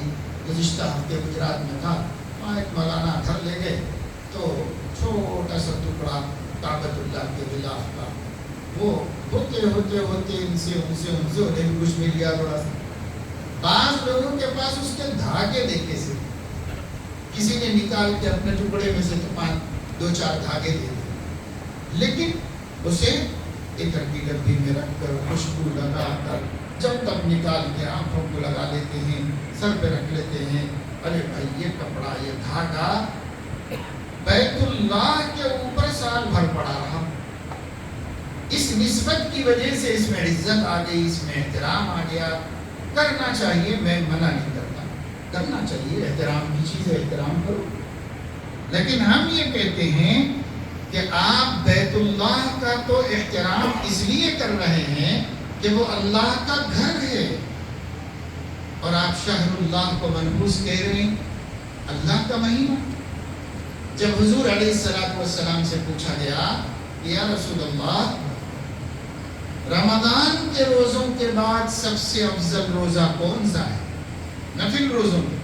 گزشتہ ہفتے گجرات میں تھا، وہاں ایک مولانا گھر لے گئے تو چھوٹا سا ٹکڑا کعبۃ اللہ کے غلاف کا، وہ ہوتے ان سے انہیں بھی کچھ مل گیا تھوڑا سا. بعض لوگوں کے پاس اس کے دھاگے دیکھے سے، کسی نے نکال کے اپنے ٹکڑے میں سے تو 2-4 دھاگے دے دیے، لیکن اسے ایک کی ڈبی میں رکھ کر خوشبو لگا کر جب تک نکال کے آنکھوں کو لگا لیتے ہیں، سر پہ رکھ لیتے ہیں. ارے بھائی یہ کپڑا، یہ دھاگا بیت اللہ کے اوپر سال بھر پڑا رہا. اس نسبت کی وجہ سے اس میں عزت آ گئی، اس میں احترام آ گیا. کرنا چاہیے، میں منع نہیں کرتا، کرنا چاہیے، احترام کی چیز ہے، احترام کرو. لیکن ہم یہ کہتے ہیں کہ آپ بیت اللہ کا تو احترام اس لیے کر رہے ہیں کہ وہ اللہ کا گھر ہے، اور آپ شہر اللہ کو منحوس کہہ رہے ہیں، اللہ کا مہینہ. جب حضور علیہ السلام سے پوچھا گیا یا رسول اللہ، رمضان کے روزوں کے بعد سب سے افضل روزہ کون سا ہے نفل روزوں میں؟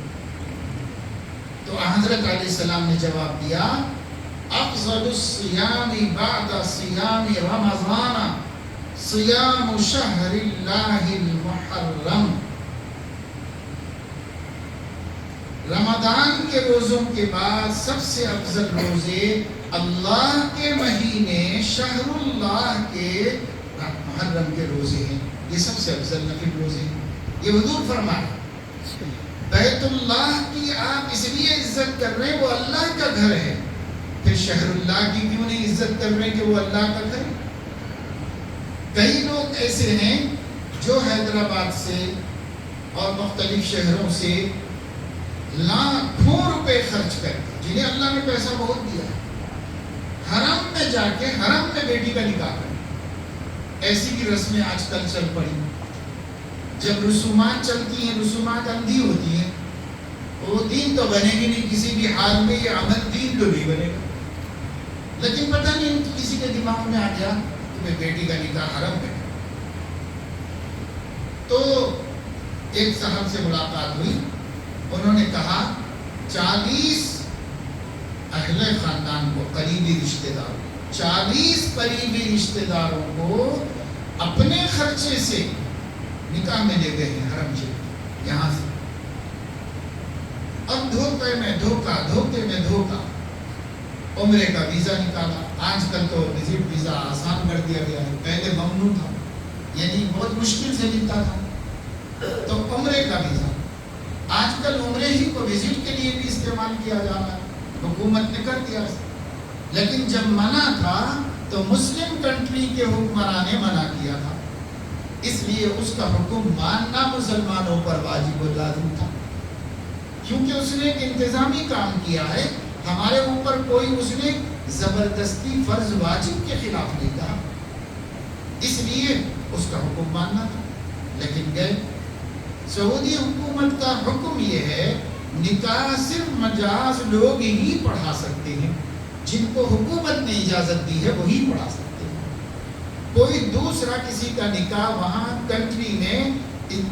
تو حضرت علیہ السلام نے جواب دیا، افضل الصیام بعد صیام رمضان صیام شہر اللہ المحرم. رمضان کے روزوں کے بعد سب سے افضل روزے اللہ کے مہینے شہر اللہ کے محرم کے روزے ہیں. یہ سب سے افضل نفل روزے ہیں. یہ حضور فرمائے بیت اللہ کی آپ اس لیے عزت کر رہے ہیں، وہ اللہ کا گھر ہے، پھر شہر اللہ کی کیوں نہیں عزت کر رہے کہ وہ اللہ کا گھر ہے؟ کئی لوگ ایسے ہیں جو حیدرآباد سے اور مختلف شہروں سے لاکھوں روپے خرچ کر کے، جنہیں اللہ نے پیسہ بہت دیا، حرم میں جا کے حرم میں بیٹی کا نکاح کریں. ایسی بھی رسمیں آج کل چل پڑی. جب رسومات چلتی ہیں، رسومات اندھی ہوتی ہیں، وہ دین تو بنے گی نہیں کسی بھی حال میں، یہ عمل دین تو نہیں بنے گا. لیکن پتہ نہیں کسی کے دماغ میں آ گیا کہ میں بیٹی کا نکاح حرم میں. تو ایک صاحب سے ملاقات ہوئی، انہوں نے کہا 40 اہل خاندان کو، قریبی رشتہ دار 40 قریبی رشتہ داروں کو اپنے خرچے سے نکاح میں لے گئے ہیں حرم سے، یہاں سے. اب دھوکے میں دھوکا عمرے کا ویزا نکالا. آج کل تو وزٹ ویزا آسان کر دیا گیا ہے، پہلے ممنوع تھا، یعنی بہت مشکل سے ملتا تھا. تو عمرے کا ویزا آج کل عمرے ہی کو وزٹ کے لیے بھی استعمال کیا جا رہا ہے، حکومت نے کر دیا. لیکن جب منع تھا تو مسلم کنٹری کے حکمران نے منع کیا تھا، اس لیے اس کا حکم ماننا مسلمانوں پر واجب و لازم تھا، کیونکہ اس نے ایک انتظامی کام کیا ہے. ہمارے اوپر کوئی اس نے زبردستی فرض واجب کے خلاف نہیں کہا، اس لیے اس کا حکم ماننا تھا. لیکن گئے. سعودی حکومت کا حکم یہ ہے نکاح صرف مجاز لوگ ہی پڑھا سکتے ہیں، جن کو حکومت نے اجازت دی ہے وہی پڑھا سکتے ہیں. کوئی دوسرا کسی کا نکاح وہاں کنٹری میں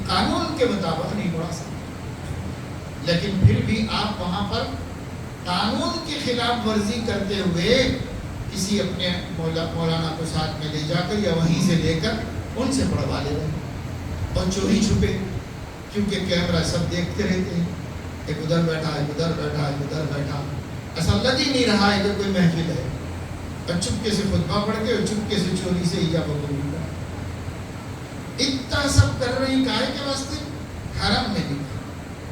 قانون کے مطابق نہیں پڑھا سکتا. لیکن پھر بھی آپ وہاں پر قانون کی خلاف ورزی کرتے ہوئے کسی اپنے مولانا کو ساتھ میں لے جا کر یا وہیں سے لے کر ان سے پڑھوا لے رہے ہیں، اور چوری چھپے، کیونکہ کیمرہ سب دیکھتے رہتے ہیں، ایک ادھر بیٹھا، ایک ادھر بیٹھا، ایک ادھر بیٹھا، ایسا لگ ہی نہیں رہا ہے کہ کوئی محفل ہے، اور چپکے سے خطبہ پڑھ کے اور چپکے سے چوری سے ایجاب قبول کر، اتنا سب کر رہے ہیں کائے کے واسطے؟ حرم میں نکاح،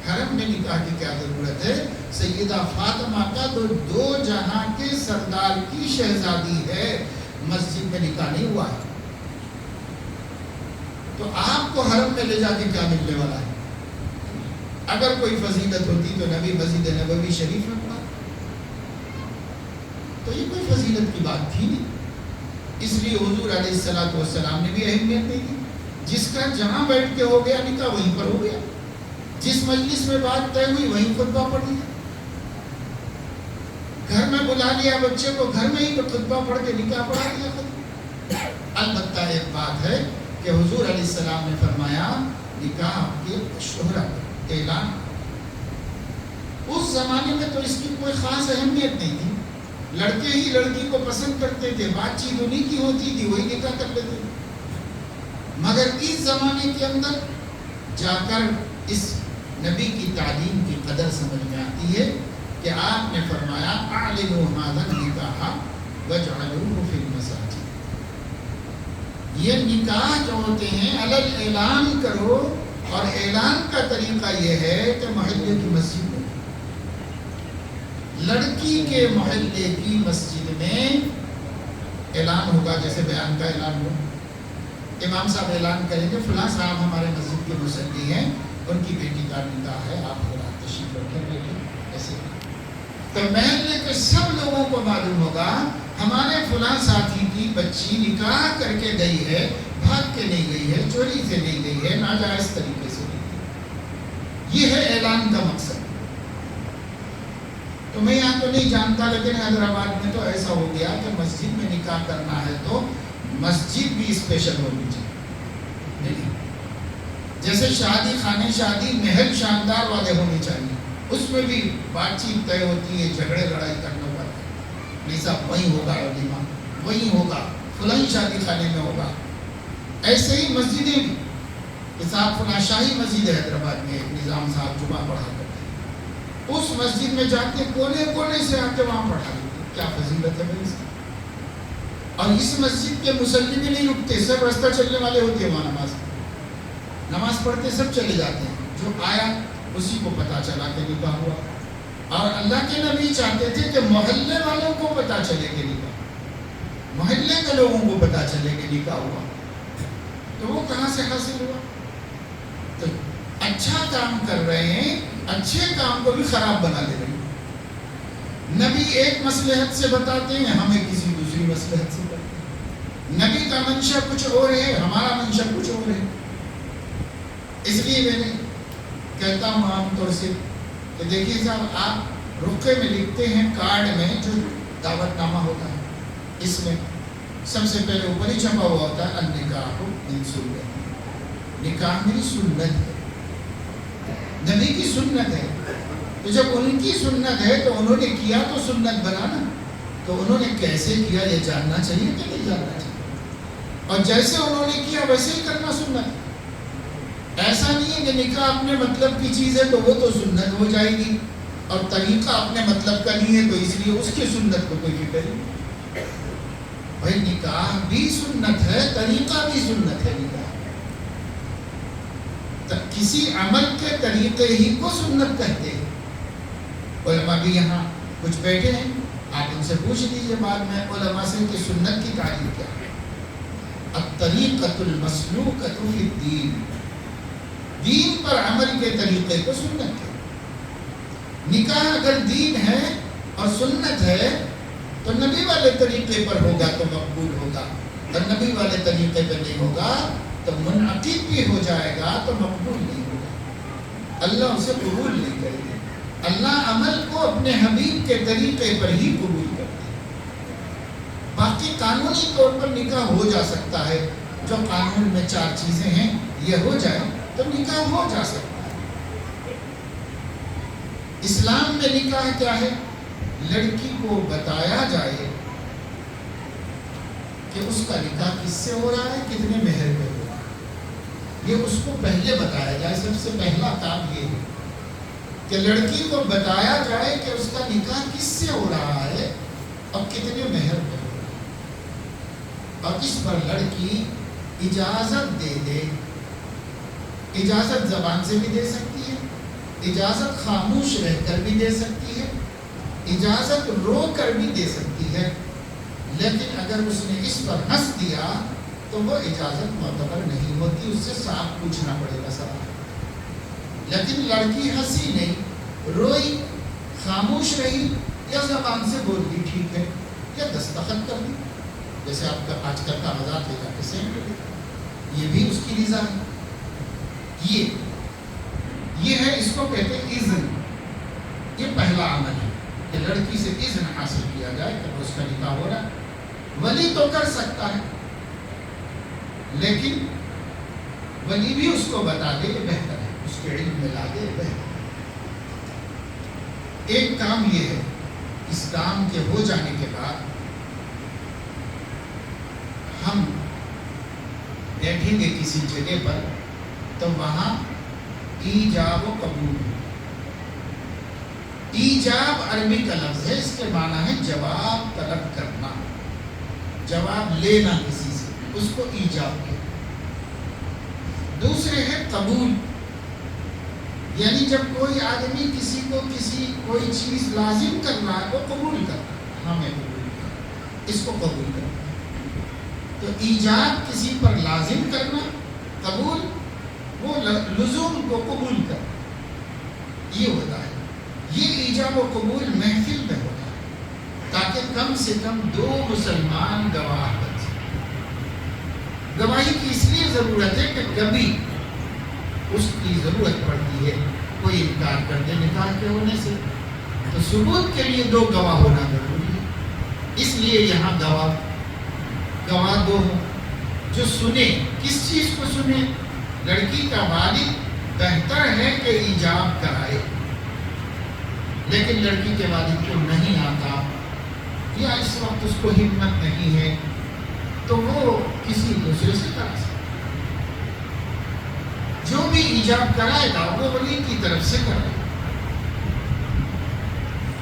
حرم میں نکاح کی کیا ضرورت ہے؟ سیدہ فاطمہ کا تو دو جہاں کے سردار کی شہزادی ہے، مسجد میں نکاح نہیں ہوا ہے، تو آپ کو حرم میں لے جا کے کیا ملنے والا ہے؟ اگر کوئی فضیلت ہوتی تو نبی مسجد نبوی شریف میں پڑھا، تو یہ کوئی فضیلت کی بات تھی نہیں، اس لیے حضور علیہ السلام نے بھی اہمیت نہیں دی، جس کا جہاں بیٹھ کے ہو گیا نکاح وہیں پر ہو گیا، جس مجلس میں بات طے ہوئی وہیں خطبہ پڑھ لیا، گھر میں بلا لیا بچے کو، گھر میں ہی تو خطبہ پڑھ کے نکاح پڑھا دیا۔ البتہ ایک بات ہے کہ حضور علیہ السلام نے فرمایا نکاح کی شہرت، اعلان، اس زمانے میں تو اس کی کوئی خاص اہمیت نہیں تھی، لڑکے ہی لڑکی کو پسند کرتے تھے، بات چیت انہیں کی ہوتی تھی، وہی نکاح کر لیتے تھے، مگر اس زمانے کے اندر جا کر اس نبی کی تعلیم کی قدر سمجھ میں آتی ہے کہ آپ نے فرمایا اعلنوا ھذا النکاح واجعلوہ فی المساجد، یہ نکاح جو ہوتے ہیں علل اعلان کرو، اور اعلان کا طریقہ یہ ہے کہ محلے کی مسجد میں، لڑکی کے محلے کی مسجد میں اعلان ہوگا، جیسے بیان کا اعلان ہو، امام صاحب اعلان کریں گے فلاں صاحب ہمارے مسجد کے مصلی ہیں، ان کی بیٹی کا نکاح ہے، آپ ذرا تشریف رکھیں بیٹی، ایسے تو محلے کے سب لوگوں کو معلوم ہوگا ہمارے فلاں ساتھی کی بچی نکاح کر کے گئی ہے، بھاگ کے نہیں گئی ہے، چوری سے نہیں گئی ہے، ناجائز طریقے سے نہیں گئی، یہ ہے اعلان کا مقصد۔ تو میں یہاں تو نہیں جانتا، لیکن حیدرآباد میں تو ایسا ہو گیا کہ مسجد میں نکاح کرنا ہے تو مسجد بھی اسپیشل ہونی چاہیے، نہیں جیسے شادی خانے، شادی محل شاندار والے ہونے چاہیے، اس میں بھی بات چیت طے ہوتی ہے، جھگڑے لڑائی کرنا پڑتا ہے، نہیں صاحب وہیں ہوگا ولیمہ، وہیں ہوگا، فلاں شادی خانے میں ہوگا، ایسے ہی مسجدیں بھی، کہ صاحب فلاں شاہی مسجد ہے حیدرآباد میں، نظام صاحب جمعہ پڑھا کرتے ہیں، اس مسجد میں جاتے کونے کونے سے آتے وہاں پڑھا لیتے، کیا فضیلت ہے بھائی اس کی؟ اور اس مسجد کے مصلی بھی نہیں رکتے، سب رستہ چلنے والے ہوتے ہیں، وہاں نماز پڑھتے سب چلے جاتے ہیں، جو آیا اسی کو پتا چلا کہ نکاح ہوا، اور اللہ کے نبی چاہتے تھے کہ محلے والوں کو پتا چلے کہ نکاح، محلے کے لوگوں کو پتا چلے کہ نکاح ہوا، تو وہ کہاں سے حاصل ہوا؟ تو اچھا کام کر رہے ہیں، اچھے کام کو بھی خراب بنا دے رہے ہیں، نبی ایک مصلحت سے بتاتے ہیں، ہمیں کسی دوسری مصلحت سے بتاتے ہیں، نبی کا منشا کچھ اور ہے، ہمارا منشا کچھ اور ہے، اس لیے میں نے کہتا ہوں عام طور سے کہ دیکھیے صاحب، آپ رقعے میں لکھتے ہیں، کارڈ میں جو دعوت نامہ ہوتا ہے، اس میں سب سے پہلے اوپر ہی چھپا ہوا ہوتا ہے النکاح من سنت، نکاح میری سنت ہے، نبی کی سنت ہے، تو جب ان کی سنت ہے تو انہوں نے کیا تو سنت بنا نا، تو انہوں نے کیسے کیا یہ جاننا چاہیے کہ نہیں جاننا چاہیے، اور جیسے انہوں نے کیا ویسے ہی کرنا سنت ہے، ایسا نہیں ہے کہ نکاح اپنے مطلب کی چیز ہے تو وہ تو سنت ہو جائے گی، اور طریقہ اپنے مطلب کا نہیں ہے تو اس لیے اس کی سنت کو کوئی فکر نہیں، بھائی نکاح بھی سنت ہے، طریقہ بھی سنت ہے، نکاح کسی عمل کے طریقے ہی کو سنت کہتے ہیں، علماء بھی یہاں کچھ بیٹھے ہیں، آپ ان سے پوچھ لیجیے بعد میں علماء سے کہ سنت کی تعریف کیا ہے، الطریقۃ المسلوکۃ فی الدین، دین پر عمل کے طریقے کو سنت ہے، نکاح اگر دین ہے اور سنت ہے تو نبی والے طریقے پر ہوگا تو مقبول ہوگا، اور نبی والے طریقے پر نہیں ہوگا تو منعقد بھی ہو جائے گا تو مقبول نہیں ہوگا، اللہ اسے قبول نہیں کرے گا، اللہ عمل کو اپنے حبیب کے طریقے پر ہی قبول کرتے ہیں، باقی قانونی طور پر نکاح ہو جا سکتا ہے، جو قانون میں 4 چیزیں ہیں یہ ہو جائے تو نکاح ہو جا سکتا ہے۔ اسلام میں نکاح کیا ہے؟ لڑکی کو بتایا جائے کہ اس کا نکاح کس سے ہو رہا ہے، کتنے مہر پہ ہو رہا ہے، یہ اس کو پہلے بتایا جائے۔ سب سے پہلا کام یہ ہے کہ لڑکی کو بتایا جائے کہ اس کا نکاح کس سے ہو رہا ہے اور کتنے مہر پہ ہو رہا ہے، اور اس پر لڑکی اجازت دے دے۔ اجازت زبان سے بھی دے سکتی ہے، اجازت خاموش رہ کر بھی دے سکتی ہے، اجازت رو کر بھی دے سکتی ہے، لیکن اگر اس نے اس پر ہنس دیا تو وہ اجازت معتبر نہیں ہوتی، اس سے صاف پوچھنا پڑے گا سوال۔ لیکن لڑکی ہنسی نہیں، روئی، خاموش رہی، یا زبان سے بول دی ٹھیک ہے، یا دستخط کر دی، جیسے آپ کا آج کل کاغذات لے جا کے سینڈ کر دی، یہ بھی اس کی رضا ہے۔ یہ ہے، اس کو کہتے ہیں اذن۔ یہ پہلا عمل ہے کہ لڑکی سے اذن حاصل کیا جائے کہ اس کا نکاح ہو رہا ہے۔ ولی تو کر سکتا ہے، لیکن ولی بھی اس کو بتا دے یہ بہتر ہے، اس کے علم میں لا دے بہتر۔ ایک کام یہ ہے، اس کام کے ہو جانے کے بعد ہم بیٹھیں گے کسی جگہ پر، تو وہاں ایجاب و قبول۔ ایجاب عربی کا لفظ ہے، اس کے معنی ہے جواب طلب کرنا، جواب لینا کسی سے، اس کو ایجاب کہتے ہیں۔ دوسرے ہے قبول، یعنی جب کوئی آدمی کسی کو کوئی چیز لازم کرنا ہے، وہ قبول کرنا ہے، ہمیں قبول کرنا، اس کو قبول کرنا۔ تو ایجاب کسی پر لازم کرنا، قبول وہ لزوم کو قبول کرنا، یہ ہوتا ہے۔ یہ ایجاب و قبول محفل میں ہوتا ہے، تاکہ کم سے کم دو مسلمان گواہ بن سکیں۔ گواہی کی اس لیے ضرورت ہے کہ کبھی اس کی ضرورت پڑتی ہے، کوئی انکار کر دے نکاح کے ہونے سے، تو ثبوت کے لیے دو گواہ ہونا ضروری ہے۔ اس لیے یہاں گواہ دو ہوں جو سنے۔ کس چیز کو سنے؟ لڑکی کا والد بہتر ہے کہ ایجاب کرائے، لیکن لڑکی کے والد کو نہیں آتا، یا اس وقت اس کو ہمت نہیں ہے، تو وہ کسی دوسرے سے کرا سکتا۔ جو بھی ایجاب کرائے گا وہ ولی کی طرف سے کرائے گا۔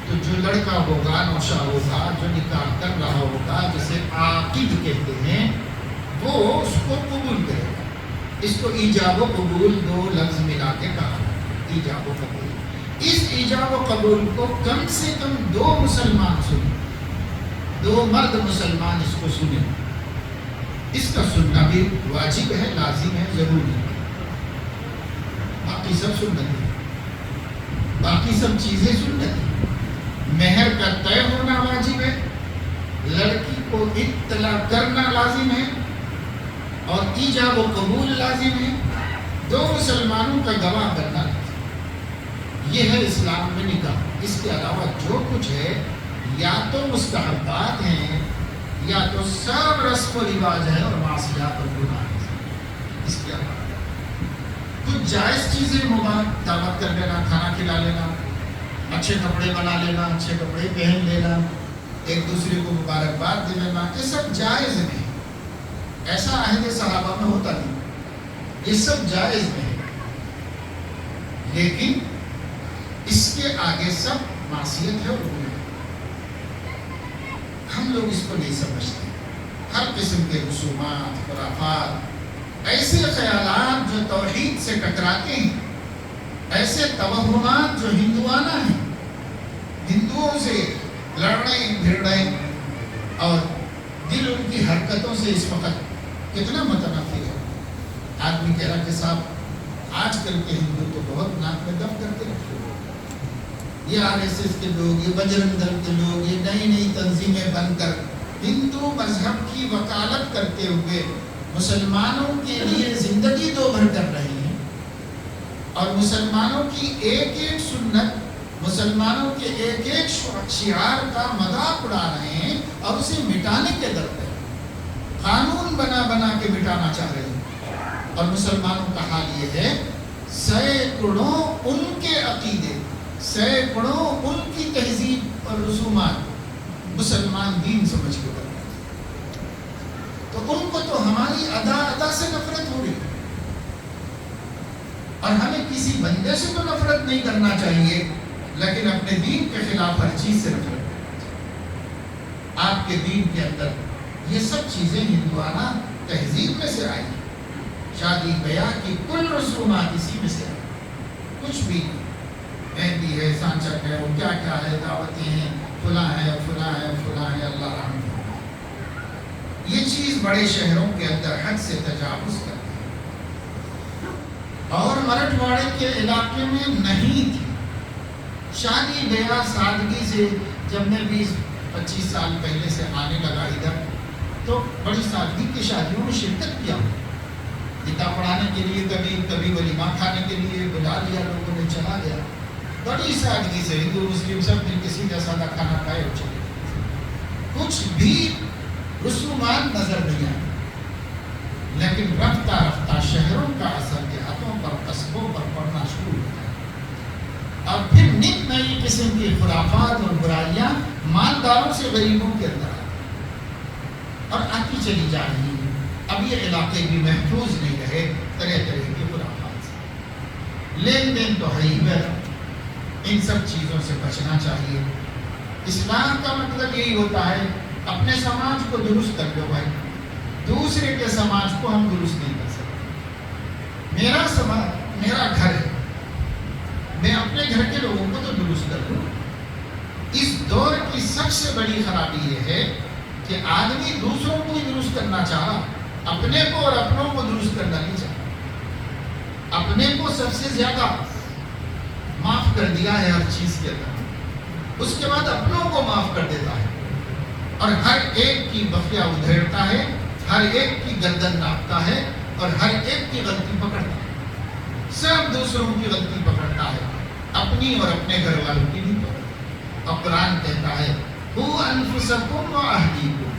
تو جو لڑکا ہوگا، نوشا ہوگا، جو نکاح کر رہا ہوگا، جسے عاقد کہتے ہیں، وہ اس کو قبول کرے گا۔ اس کو ایجاب و قبول دو لفظ ملا کے کہا، ایجاب و قبول۔ اس ایجاب و قبول کو کم سے کم دو مسلمان سنیں، دو مرد مسلمان اس کو سنیں۔ اس کا سننا بھی واجب ہے، لازم ہے، ضروری ہے۔ باقی سب سنت ہے، باقی سب چیزیں سنت ہے۔ مہر کا طے ہونا واجب ہے، لڑکی کو اطلاع کرنا لازم ہے، اور ایجاب و قبول لازم ہے، دو مسلمانوں کا گواہ بننا لازم۔ یہ ہے اسلام میں نکاح۔ اس کے علاوہ جو کچھ ہے یا تو مستحبات ہیں، یا تو سب رسم و رواج ہے اور معصیات اور گناہ ہیں۔ اس کے علاوہ کچھ جائز چیزیں، مباح، دعوت کر لینا، کھانا کھلا لینا، اچھے کپڑے بنا لینا، اچھے کپڑے پہن لینا، ایک دوسرے کو مبارکباد دے لینا، یہ سب جائز نہیں۔ ایسا عہد صحابہ میں ہوتا نہیں، یہ سب جائز نہیں، لیکن اس کے آگے سب معصیت ہے اور گناہ۔ ہم لوگ اس کو نہیں سمجھتے۔ ہر قسم کے رسومات، خرافات، ایسے خیالات جو توحید سے ٹکراتے ہیں، ایسے توہمات جو ہندوانہ ہیں، ہندوؤں سے لڑنے بھڑنے، اور دل ان کی حرکتوں سے اس وقت کتنا متنفر ہے۔ آدمی کہہ رہا کہ صاحب آج کل کے ہندو تو بہت ناک میں دم کرتے رہتے ہیں، یہ RSS کے لوگ، یہ بجرنگ دل کے لوگ، یہ نئی نئی تنظیمیں بن کر ہندو مذہب کی وکالت کرتے ہوئے مسلمانوں کے لیے زندگی دو بھر کر رہے ہیں، اور مسلمانوں کی ایک ایک سنت، مسلمانوں کے ایک ایک شعار کا مذاق اڑا رہے ہیں، اور اسے مٹانے کے در پہ قانون بنا بنا کے مٹانا چاہ رہے ہیں۔ اور مسلمانوں کا حال یہ ہے، سینکڑوں ان کے عقیدے، سینکڑوں ان کی تہذیب اور رسومات مسلمان دین سمجھ کے کرتے ہیں۔ تو ان کو تو ہماری ادا سے نفرت ہو رہی ہے، اور ہمیں کسی بندے سے تو نفرت نہیں کرنا چاہیے، لیکن اپنے دین کے خلاف ہر چیز سے نفرت کرنا چاہیے۔ آپ کے دین کے اندر یہ سب چیزیں ہندوانہ تہذیب میں سے آئی، شادی بیاہ کی کل رسومات اسی میں سے آئی، کچھ بھی مہندی ہے، سانچک ہے، وہ کیا کیا ہے، دعوتیں ہیں، فلاں ہے فلاں ہے فلاں ہے، اللہ رحم کرے۔ یہ چیز بڑے شہروں کے اندر حد سے تجاوز کرتی ہے، اور مرٹھواڑے کے علاقے میں نہیں تھی۔ شادی بیاہ سادگی سے جب میں 20-25 سال پہلے سے آنے لگا ادھر، تو بڑی سادگی کی شادیوں میں شرکت کیا، کتاب پڑھانے کے لیے، کبھی ولیمہ کھانے کے لیے بلا لیا لوگوں نے، چلا گیا، بڑی سادگی سے ہندو مسلم سب مل کے سیدھا سادہ کھانا کھائے اور چلے گئے، کچھ بھی رسومات نظر نہیں آئے۔ لیکن رفتہ رفتہ شہروں کا اثر دیہاتوں پر، قصبوں پر پڑنا شروع ہو گیا، اور پھر نت نئی قسم کی خرافات اور برائیاں مالداروں سے غریبوں کے اندر آتی اور آتی چلی جا رہی ہیں۔ اب یہ علاقے بھی محفوظ نہیں رہے طرح طرح کی خرافات سے۔ لین دین تو ہے ہی ہے، ان سب چیزوں سے بچنا چاہیے۔ اسلام کا مطلب یہی ہوتا ہے اپنے سماج کو درست کر لو بھائی، دوسرے کے سماج کو ہم درست نہیں کر سکتے۔ میرا سماج میرا گھر ہے، میں اپنے گھر کے لوگوں کو تو درست کر لوں۔ اس دور کی سب سے بڑی خرابی یہ ہے کہ آدمی دوسروں کو ہی درست کرنا چاہا، اپنے کو اور اپنوں کو درست کرنا نہیں چاہا۔ اپنے کو سب سے زیادہ معاف کر دیا ہے ہر چیز کے اندر، اس کے بعد اپنوں کو معاف کر دیتا ہے، اور ہر ایک کی بخیا ادھیڑتا ہے، ہر ایک کی گردن ناپتا ہے، اور ہر ایک کی غلطی پکڑتا ہے، سب دوسروں کی غلطی پکڑتا ہے، اپنی اور اپنے گھر والوں کی نہیں پکڑتا۔ اور قرآن کہتا ہے قُوا أَنفُسَكُمْ وَأَهْلِيكُمْ،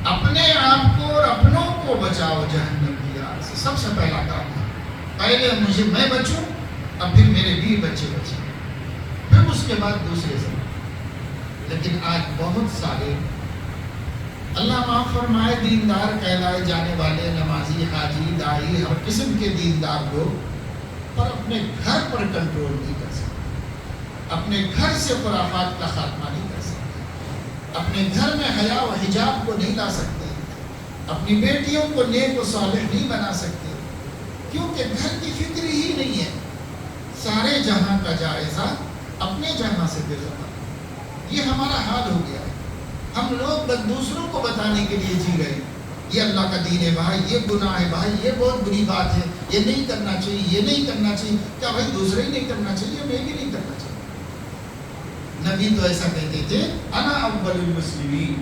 اپنے آپ کو اور اپنوں کو بچاؤ جہنم کی آگ سے۔ سب سے پہلا کام ہے پہلے میں بچوں، اب پھر میرے بھی بچے بچیں، پھر اس کے بعد دوسرے سے۔ لیکن آج بہت سارے اللہ معاف فرمائے دیندار کہلائے جانے والے نمازی، حاجی، داعی، ہر قسم کے دیندار لوگ، پر اپنے گھر پر کنٹرول نہیں کر سکتے، اپنے گھر سے خرافات کا خاتمہ نہیں کر سکتے، اپنے گھر میں حیا و حجاب کو نہیں لا سکتے، اپنی بیٹیوں کو نیک و صالح نہیں بنا سکتے، کیونکہ گھر کی فکر ہی نہیں ہے۔ سارے جہاں کا جائزہ اپنے جہاں سے بے خبر، یہ ہمارا حال ہو گیا ہے۔ ہم لوگ بس دوسروں کو بتانے کے لیے جی رہے ہیں، یہ اللہ کا دین ہے بھائی، یہ گناہ ہے بھائی، یہ بہت بری بات ہے، یہ نہیں کرنا چاہیے، یہ نہیں کرنا چاہیے۔ کیا بھائی دوسرے ہی نہیں کرنا چاہیے، میں بھی نہیں کرنا چاہیے؟ نبی تو ایسا کہتے تھے انا اول المسلمین،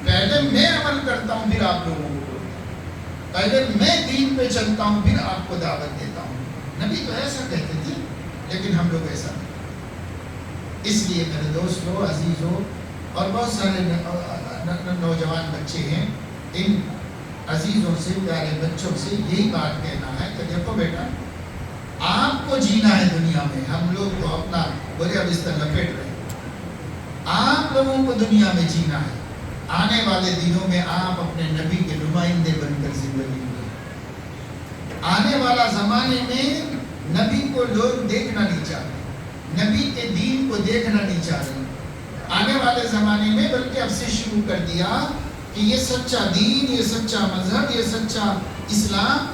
پہلے میں عمل کرتا ہوں پھر آپ لوگوں کو بولتا ہوں، پہلے میں دین پہ چلتا ہوں پھر آپ کو دعوت دیتا ہوں۔ نبی تو ایسا کہتے تھے، لیکن ہم لوگ ایسا نہیں۔ اس لیے میرے دوستوں، عزیزوں، اور بہت سارے نوجوان بچے ہیں، ان عزیزوں سے، پیارے بچوں سے یہی بات کہنا ہے کہ دیکھو بیٹا، آپ کو جینا ہے دنیا میں، ہم لوگ تو اپنا بڑے بستر لپیٹ رہے ہیں، آپ لوگوں کو دنیا میں جینا ہے۔ آنے والے دنوں میں آپ اپنے نبی کے نمائندے بن کر زندگی گزاریں۔ آنے والا زمانے میں نبی کو لوگ دیکھنا نہیں چاہتے، نبی کے دین کو دیکھنا نہیں چاہتے۔ آنے والے زمانے میں بلکہ اب سے شروع کر دیا کہ یہ سچا دین، یہ سچا مذہب، یہ سچا اسلام،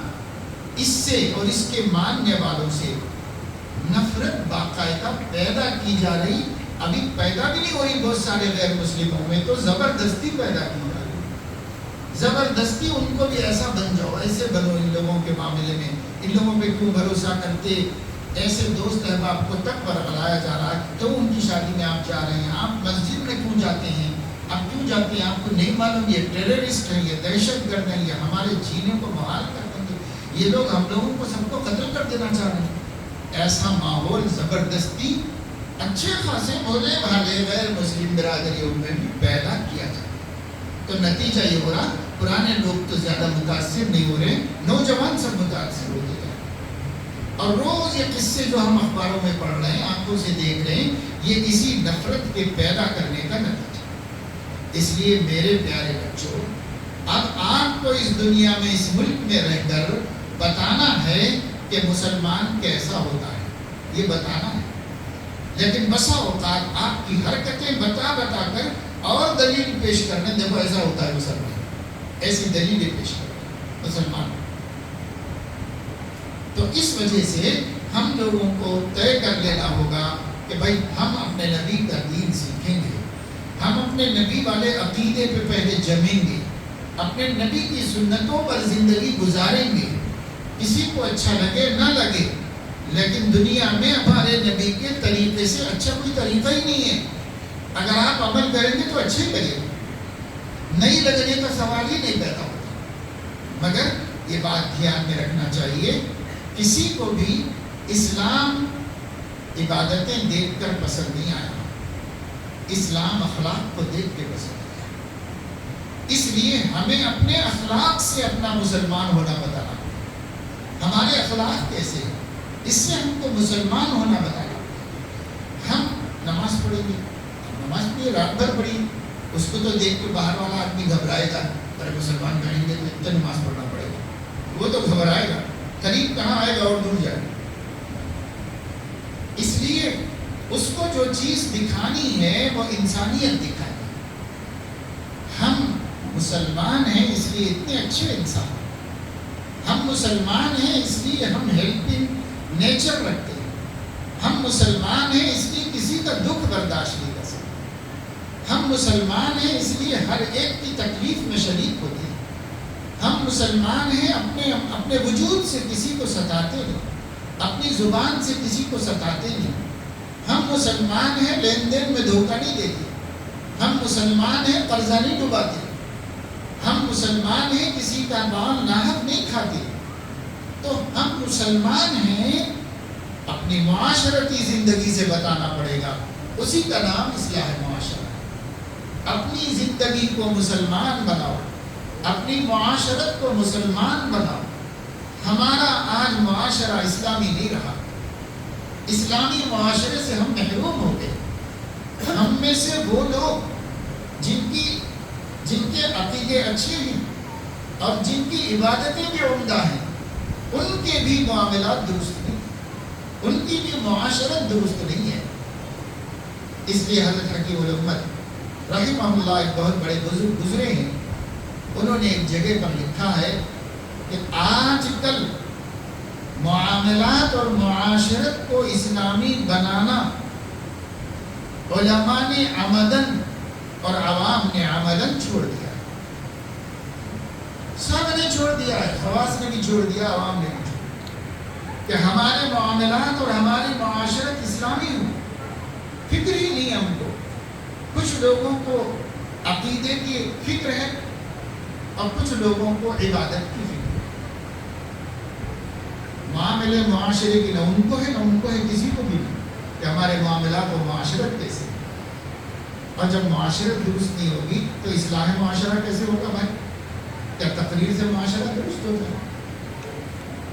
اس سے اور اس کے ماننے والوں سے نفرت باقاعدہ پیدا کی جا رہی، ابھی پیدا بھی نہیں ہو رہی، بہت سارے غیر مسلموں میں تو زبردستی پیدا کی جا رہی، زبردستی ان کو بھی ایسا بن جاؤ، ایسے بنو، ان لوگوں کے معاملے میں ان لوگوں پہ کیوں بھروسہ کرتے، ایسے دوست احباب کو تک برگلایا جا رہا ہے، تو ان کی شادی میں آپ جا رہے ہیں، آپ مسجد میں کیوں جاتے ہیں، آپ کیوں جاتے ہیں، آپ کو نہیں معلوم یہ ٹیررسٹ ہیں، یہ دہشت گرد ہیں، یہ ہمارے جینے کو محال کر دیں گے، یہ لوگ ہم لوگوں کو سب کو قتل کر دینا چاہ رہے ہیں۔ ایسا ماحول زبردستی اچھے خاصے بھولے بھالے غیر مسلم برادریوں میں بھی پیدا کیا جائے، تو نتیجہ یہ ہو رہا، پرانے لوگ تو زیادہ متاثر نہیں ہو رہے، نوجوان سب متاثر ہوتے ہیں، اور روز یہ قصے جو ہم اخباروں میں پڑھ رہے ہیں، آنکھوں سے دیکھ رہے ہیں، یہ اسی نفرت کے پیدا کرنے کا نتیجہ۔ اس لیے میرے پیارے بچوں، اب آپ کو اس دنیا میں اس ملک میں رہ کر بتانا ہے کہ مسلمان کیسا ہوتا ہے، یہ بتانا ہے. لیکن بسا اوقات آپ کی حرکتیں بتا بتا کر اور دلیل پیش کرنا، دیکھو ایسا ہوتا ہے مسلمان، ایسی دلیلیں پیش کرنا مسلمان. تو اس وجہ سے ہم لوگوں کو طے کر لینا ہوگا کہ بھائی ہم اپنے نبی کا دین سیکھیں گے، ہم اپنے نبی والے عقیدے پہ پہلے جمیں گے، اپنے نبی کی سنتوں پر زندگی گزاریں گے. کسی کو اچھا لگے نہ لگے، لیکن دنیا میں ہمارے نبی کے طریقے سے اچھا کوئی طریقہ ہی نہیں ہے. اگر آپ عمل کریں گے تو اچھے کریں گے، نہیں لگنے کا سوال ہی نہیں پیدا ہوتا. مگر یہ بات دھیان میں رکھنا چاہیے، کسی کو بھی اسلام عبادتیں دیکھ کر پسند نہیں آیا، اسلام اخلاق کو دیکھ کے پسند آیا. اس لیے ہمیں اپنے اخلاق سے اپنا مسلمان ہونا بتانا، ہمارے اخلاق کیسے ہیں اس سے ہم کو مسلمان ہونا بتانا. ہم نماز پڑھیں گے، نماز پڑھیے، رات بھر پڑھیے، اس کو تو دیکھ کے باہر والا آدمی گھبرائے گا، ارے مسلمان کہیں گے تو اتنا نماز پڑھنا پڑے گا، وہ تو گھبرائے گا، قریب کہاں آئے گا اور دور جائے گا. اس لیے اس کو جو چیز دکھانی ہے وہ انسانیت دکھانی. ہم مسلمان ہیں اس لیے اتنے اچھے انسان، ہم مسلمان ہیں اس لیے ہم ہیلپنگ نیچر رکھتے ہیں، ہم مسلمان ہیں اس لیے کسی کا دکھ برداشت نہیں کر سکتے، ہم مسلمان ہیں اس لیے ہر ایک کی تکلیف میں شریک ہوتے ہیں، ہم مسلمان ہیں اپنے وجود سے کسی کو ستاتے نہیں، اپنی زبان سے کسی کو ستاتے نہیں. ہم مسلمان ہیں لین دین میں دھوکہ نہیں دیتے، ہم مسلمان ہیں قرضہ نہیں ڈباتے، ہم مسلمان ہیں کسی کا مال ناحق نہیں کھاتے. تو ہم مسلمان ہیں، اپنی معاشرتی زندگی سے بتانا پڑے گا، اسی کا نام اصلاح معاشرہ. اپنی زندگی کو مسلمان بناؤ، اپنی معاشرت کو مسلمان بناؤ. ہمارا آج معاشرہ اسلامی نہیں رہا، اسلامی معاشرے سے ہم محروم ہو گئے. ہم میں سے وہ لوگ جن کے عقیدے اچھے ہیں اور جن کی عبادتیں بھی عمدہ ہیں، ان کے بھی معاملات درست نہیں، ان کی بھی معاشرت درست نہیں ہے. اس لیے حضرت حکیم الامت رحمہ اللہ ایک بہت بڑے بزرگ گزرے ہیں، انہوں نے ایک جگہ پر لکھا ہے کہ آج کل معاملات اور معاشرت کو اسلامی بنانا علماء نے عمدن اور عوام نے عمدن چھوڑ دیا ہے. سب نے چھوڑ دیا ہے، خواص نے بھی چھوڑ دیا، عوام نے بھی چھوڑ دیا کہ ہمارے معاملات اور ہماری معاشرت اسلامی ہو. فکر ہی نہیں ہم کو. کچھ لوگوں کو عقیدے کی فکر ہے اور کچھ لوگوں کو عبادت کی فکر ہے. معاملے معاشرے کی نہ ان کو ہے نہ ان کو ہے، کسی کو بھی نہیں کہ ہمارے معاملات و معاشرت کیسے. اور جب معاشرت درست نہیں ہوگی تو اصلاح معاشرہ کیسے ہوگا بھائی؟ کیا تقریر سے معاشرہ درست ہوتا ہے؟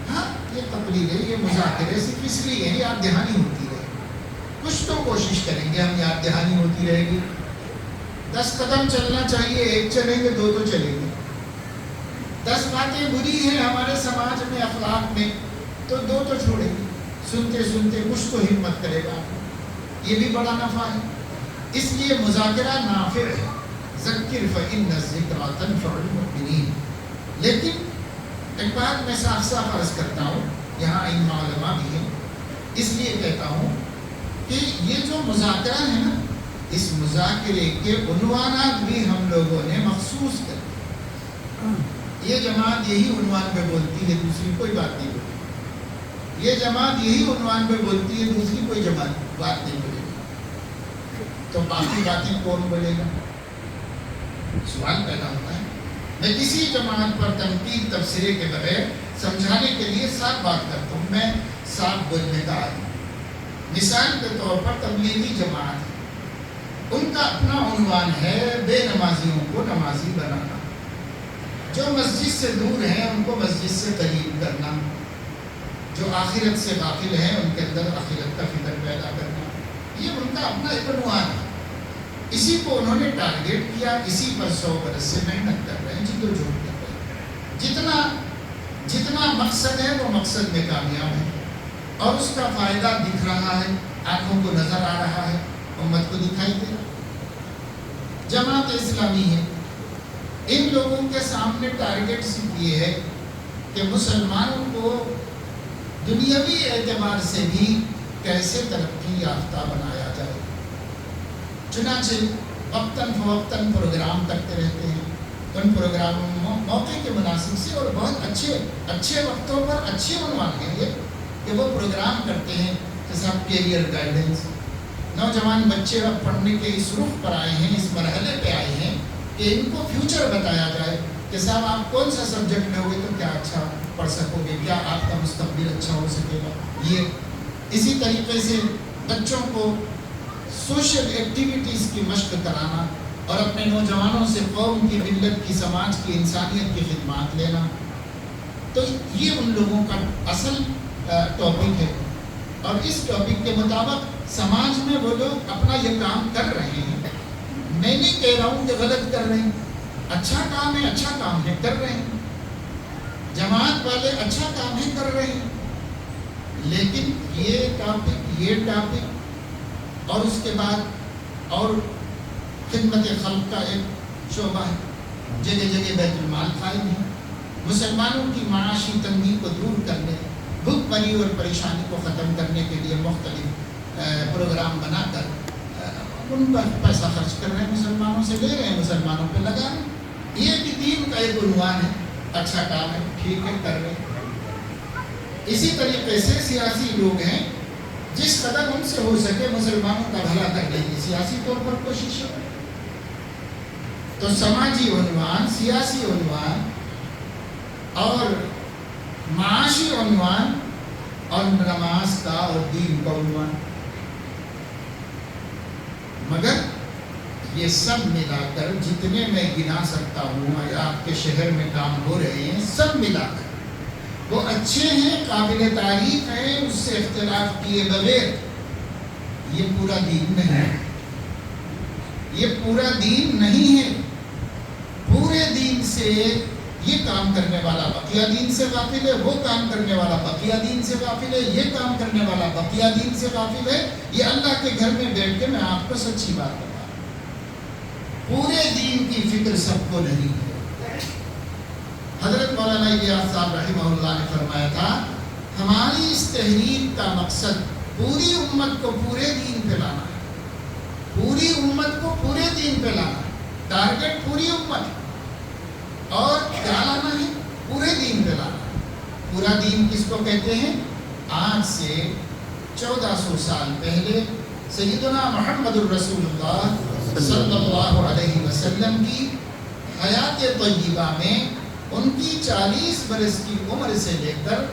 ہاں، یہ تقریر ہے، یہ مذاکرے صرف اس لیے ہے یاد دہانی ہوتی رہے. کچھ تو کوشش کریں گے ہم، یاد دہانی ہوتی رہے گی. 10 قدم چلنا چاہیے، 1 چلیں گے 2 تو چلیں گے. 10 باتیں بری ہیں ہمارے سماج میں اخلاق میں تو 2 تو چھوڑیں گے. سنتے سنتے کچھ تو ہمت کرے گا، یہ بھی بڑا نفع ہے. اس لیے مذاکرہ نافع ہے. ذکر فإن الذکرى تنفع المؤمنین. لیکن ایک بات میں صاف صاف عرض کرتا ہوں، یہاں ائمہ علماء بھی ہیں، اس لیے کہتا ہوں کہ یہ جو مذاکرہ ہے نا، اس مذاکرے کے عنوانات بھی ہم لوگوں نے مخصوص کر دیا. یہ جماعت یہی عنوان پہ بولتی ہے، دوسری کوئی بات نہیں بولتی. یہ جماعت یہی عنوان پہ بولتی ہے، دوسری کوئی جماعت بات نہیں بولے گی. تو باقی باتیں کون بولے گا؟ سوال پیدا ہوتا ہے. میں کسی جماعت پر تنقید تبصرے کے بغیر سمجھانے کے لیے صاف بات کرتا ہوں. میں صاف بولنے کا آدمی. مثال کے طور پر تبلیغی جماعت ہے، ان کا اپنا عنوان ہے بے نمازیوں کو نمازی بنانا، جو مسجد سے دور ہیں ان کو مسجد سے قریب کرنا، جو آخرت سے غافل ہیں ان کے اندر آخرت کا فکر پیدا کرنا. یہ ان کا اپنا ایک عنوان ہے. اسی کو انہوں نے ٹارگیٹ کیا، اسی پر 100 برس سے محنت کر رہے ہیں، جدوجہد کر رہے ہیں۔ جتنا مقصد ہے وہ مقصد میں کامیاب ہے، اور اس کا فائدہ دکھ رہا ہے، آنکھوں کو نظر آ رہا ہے، امت کو دکھائی دے رہا ہے۔ جماعت اسلامی ہے، ان لوگوں کے سامنے ٹارگیٹ صرف یہ ہے کہ مسلمانوں کو دنیاوی اعتبار سے بھی کیسے ترقی یافتہ بنایا جائے۔ چنانچہ وقتاً فوقتاً پروگرام کرتے رہتے ہیں، ان پروگراموں میں موقع کے مناسب سے اور بہت اچھے وقتوں پر اچھے عنوان ہیں یہ کہ وہ پروگرام کرتے ہیں کہ صاحب کیریئر گائیڈنس، نوجوان بچے اب پڑھنے کے اس رخ پر آئے ہیں، اس مرحلے پہ آئے ہیں کہ ان کو فیوچر بتایا جائے کہ صاحب آپ کون سا سبجیکٹ میں ہوگے تو کیا اچھا پڑھ سکو گے، کیا آپ کا مستقبل اچھا ہو سکے گا۔ یہ اسی طریقے سے بچوں کو سوشل ایکٹیویٹیز کی مشق کرانا اور اپنے نوجوانوں سے قوم کی، ملت کی، سماج کی، انسانیت کی خدمات لینا، تو یہ ان لوگوں کا اصل ٹاپک ہے۔ اور اس ٹاپک کے مطابق سماج میں وہ لوگ اپنا یہ کام کر رہے ہیں۔ میں نہیں کہہ رہا ہوں کہ غلط کر رہے ہیں، اچھا کام ہے کر رہے ہیں، جماعت والے اچھا کام ہے کر رہے ہیں، لیکن یہ ٹاپک اور اس کے بعد اور خدمت خلق کا ایک شعبہ ہے، جگہ جگہ بیت المال قائم ہے، مسلمانوں کی معاشی تنگی کو دور کرنے، بھوک مری اور پریشانی کو ختم کرنے کے لیے مختلف پروگرام بنا کر ان پر پیسہ خرچ کر رہے ہیں، مسلمانوں سے لے رہے ہیں، مسلمانوں پہ لگا رہے ہیں۔ یہ بھی دین کا ایک عنوان ہے، اچھا کام ہے، ٹھیک ہے، کر رہے ہیں۔ اسی طریقے سے سیاسی لوگ ہیں، جس قدر ان سے ہو سکے مسلمانوں کا بھلا کرنے کی سیاسی طور پر کوشش ہے۔ تو سماجی عنوان، سیاسی عنوان اور معاشی عنوان اور نماز کا اور دین کا عنوان، مگر یہ سب ملا کر جتنے میں گنا سکتا ہوں یا آپ کے شہر میں کام ہو رہے ہیں، سب ملا کر وہ اچھے ہیں، قابل تعریف ہیں، اس سے اختلاف کیے بغیر یہ پورا دین نہیں ہے، یہ پورا دین نہیں ہے۔ پورے دین سے یہ کام کرنے والا بقیہ دین سے غافل ہے، وہ کام کرنے والا بقیہ دین سے غافل ہے، یہ کام کرنے والا بقیہ دین سے غافل ہے۔ یہ اللہ کے گھر میں بیٹھ کے میں آپ کو سچی بات بتا رہا ہوں، پورے دین کی فکر سب کو نہیں ہے۔ حضرت مولانا الیاس صاحب رحمہ اللہ نے فرمایا تھا، ہماری اس تحریر کا مقصد پوری امت کو پورے دین پہ لانا ہے، پوری امت کو پورے دین پہ لانا ہے، ٹارگٹ پوری امت ہے، اور کیا لانا ہے؟ پورے دین پہ لانا ہے۔ پورا دین کس کو کہتے ہیں؟ آج سے 1400 سال پہلے سیدنا محمد الرسول اللہ صلی اللہ علیہ وسلم کی حیات طیبہ میں ان کی 40 برس کی عمر سے لے کر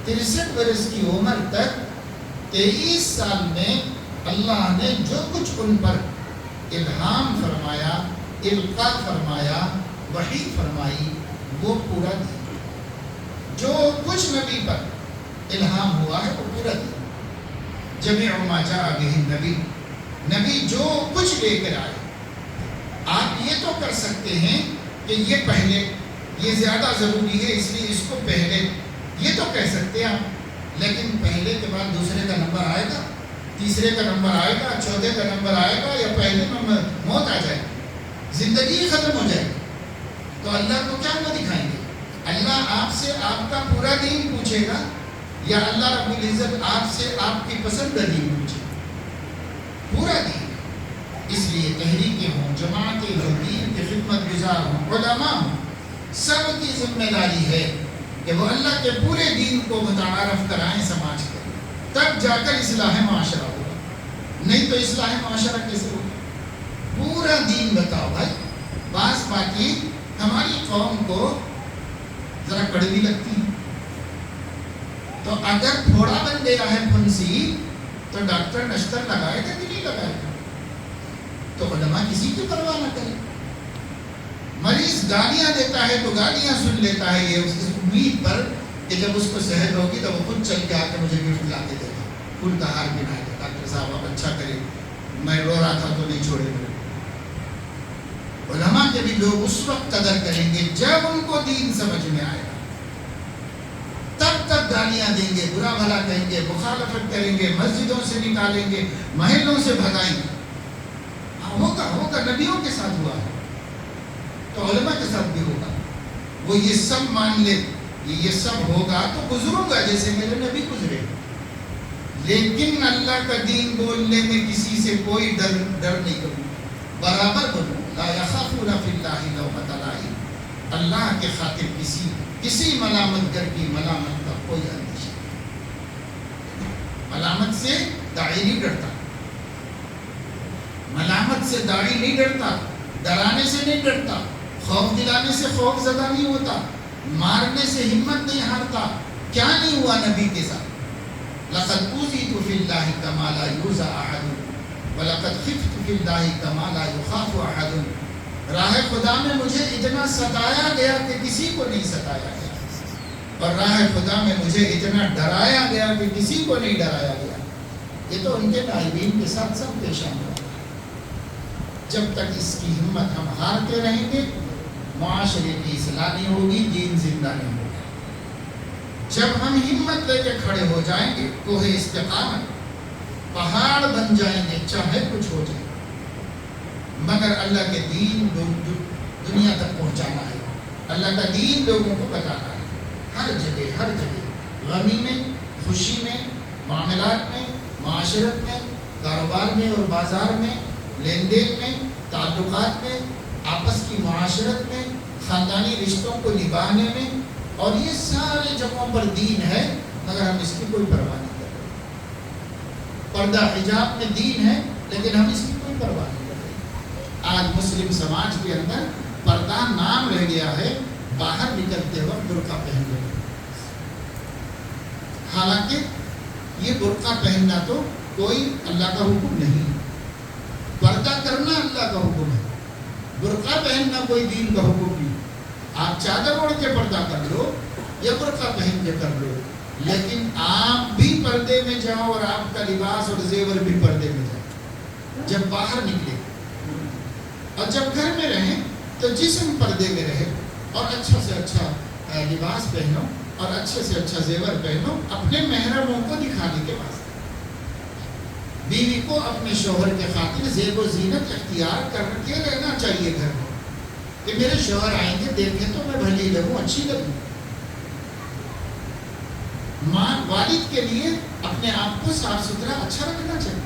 63 برس کی عمر تک 23 سال میں اللہ نے جو کچھ ان پر الہام فرمایا، القاء فرمایا، وحی فرمائی، وہ پورا دین، جو کچھ نبی پر الہام ہوا ہے وہ پورا دین، جمیع ما جاء بہ نبی جو کچھ لے کر آئے۔ آپ یہ تو کر سکتے ہیں کہ یہ پہلے، یہ زیادہ ضروری ہے اس لیے اس کو پہلے، یہ تو کہہ سکتے ہیں آپ، لیکن پہلے کے بعد دوسرے کا نمبر آئے گا، تیسرے کا نمبر آئے گا، چوتھے کا نمبر آئے گا، یا پہلے میں موت آ جائے گی، زندگی ختم ہو جائے گی، تو اللہ کو کیا نہ دکھائیں گے؟ اللہ آپ سے آپ کا پورا دین پوچھے گا، یا اللہ رب العزت آپ سے آپ کی پسند کا دین پوچھے گا؟ پورا دین۔ اس لیے تحریکیں ہوں، جماعتیں ہوں، دین کی خدمت گزار ہوں، علماء ہوں، سب کی ذمہ داری ہے کہ وہ اللہ کے پورے دین کو متعارف کرائیں سماج کو، تب جا کر اصلاح معاشرہ ہوگا، نہیں تو اصلاح معاشرہ کیسے ہوگا؟ پورا دین بتاؤ بھائی۔ بعض باتیں ہماری قوم کو ذرا کڑوی لگتی ہے، تو اگر پھوڑا بن گیا ہے پھنسی تو ڈاکٹر نشتر لگائے گا کہ نہیں لگائے گا؟ تو علماء کسی کی پرواہ نہ کرے، مریض گالیاں دیتا ہے تو گالیاں سن لیتا ہے، یہ اس امید پر کہ جب اس کو صحت ہوگی تو وہ خود چل کے آ کے مجھے گفٹ لا کے دے گا، پھول کا ہار پہنائے گا، ڈاکٹر صاحب آپ اچھا کریں، میں رو رہا تھا تو نہیں چھوڑے گا۔ کے بھی لوگ اس وقت قدر کریں گے جب ان کو دین سمجھ میں آئے گا. تب تک گالیاں دیں گے، برا بھلا کہیں گے، مخالفت کریں گے، مسجدوں سے نکالیں گے، محلوں سے بھگائیں گے. ہوگا نبیوں کے ساتھ ہوا ہے تو علماء کے ساتھ بھی ہوگا. وہ یہ سب مان لے یہ سب ہوگا تو گزروں گا جیسے میرے نبی گزرے. لیکن اللہ کا دین بولنے میں کسی سے کوئی ڈر نہیں کروں، برابر بنوں. لا یخافون فی اللہ لومۃ لائم. اللہ کے خاطر کسی ملامت گر کی ملامت کا کوئی اندیشہ نہیں. ملامت سے داعی نہیں ڈرتا، ملامت سے داعی نہیں ڈرتا، ڈرانے سے نہیں ڈرتا، خوف دلانے سے خوف زدہ نہیں ہوتا، مارنے سے ہمت نہیں ہارتا. کیا نہیں ہوا نبی کے ساتھ؟ لقد اوذیت فی اللہ کما لا یوذی احد ولقد خفت فی اللہ کما لا یخاف احد. راہ خدا میں مجھے اتنا ستایا گیا کہ کسی کو نہیں ستایا گیا، اور راہ خدا میں مجھے اتنا ڈرایا گیا کہ کسی کو نہیں ڈرایا گیا. یہ تو ان کے نائبین کے ساتھ سب پیشان ہوا. جب تک اس کی ہمت ہم ہارتے رہیں گے معاشرے کی اصلاح نہیں ہوگی، دین زندہ نہیں ہوگا. جب ہم ہمت لے کے کھڑے ہو جائیں گے کوہ استقامت، پہاڑ بن جائیں گے چاہے کچھ ہو جائے، مگر اللہ کے دین دنیا تک پہنچانا ہے. اللہ کا دین لوگوں کو بتانا ہے. ہر جگہ غمی میں، خوشی میں، معاملات میں، معاشرت میں، کاروبار میں اور بازار میں، لین دین میں، تعلقات میں، آپس کی معاشرت میں، خاندانی رشتوں کو نبھانے میں، اور یہ سارے جگہوں پر دین ہے مگر ہم اس کی کوئی پرواہ نہیں کر رہے. پردہ حجاب میں دین ہے لیکن ہم اس کی کوئی پرواہ نہیں کر رہے. آج مسلم سماج کے اندر پردہ نام رہ گیا ہے، باہر نکلتے وقت برقع پہن لیں. حالانکہ یہ برقع پہننا تو کوئی اللہ کا حکم نہیں، پردہ کرنا اللہ کا حکم ہے. برقع پہننا کوئی دین کا حکم نہیں. آپ چادر اوڑھ کے پردہ کر لو یا برقع پہن کے کر لو، لیکن آپ بھی پردے میں جاؤ اور آپ کا لباس اور زیور بھی پردے میں جائے. جب باہر نکلے اور جب گھر میں رہیں تو جسم پردے میں رہے، اور اچھا سے اچھا لباس پہنو اور اچھے سے اچھا زیور پہنو اپنے محرموں کو دکھانے کے واسطے. بیوی کو اپنے شوہر کے خاطر زیب و زینت اختیار کر کے رہنا چاہیے گھر میں، کہ میرے شوہر آئیں گے دیکھیں تو میں بھلی لگوں، اچھی لگوں. ماں والد کے لیے اپنے آپ کو صاف ستھرا اچھا رکھنا چاہیے،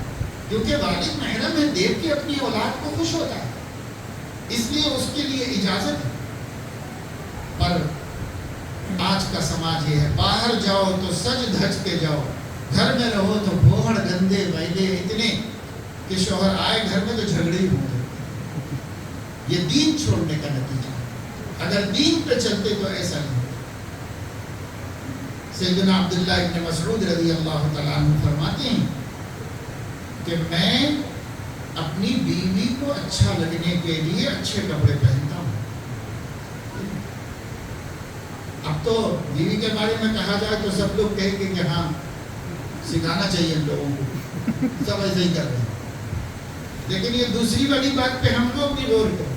کیونکہ والد محرم ہے، دیکھ کے اپنی اولاد کو خوش ہوتا ہے، اس لیے اس کے لیے اجازت ہے. پر آج کا سماج یہ ہے، باہر جاؤ تو سج دھج کے جاؤ، گھر میں رہو تو بوڑ گندے ویلے اتنے کہ شوہر آئے گھر میں تو جھگڑے ہی ہوں. یہ دین چھوڑنے کا نتیجہ ہے. اگر دین پہ چلتے تو ایسا نہیں. سیدنا عبداللہ ابن مسعود رضی اللہ تعالیٰ عنہ فرماتے ہیں کہ میں اپنی بیوی کو اچھا لگنے کے لیے اچھے کپڑے پہنتا ہوں. اب تو بیوی کے بارے میں کہا جائے تو سب لوگ کہیں گے کہ ہاں سکھانا چاہیے ان لوگوں کو، سب ایسے ہی کر رہے ہیں. لیکن یہ دوسری والی بات پہ ہم لوگ بھی غور کریں.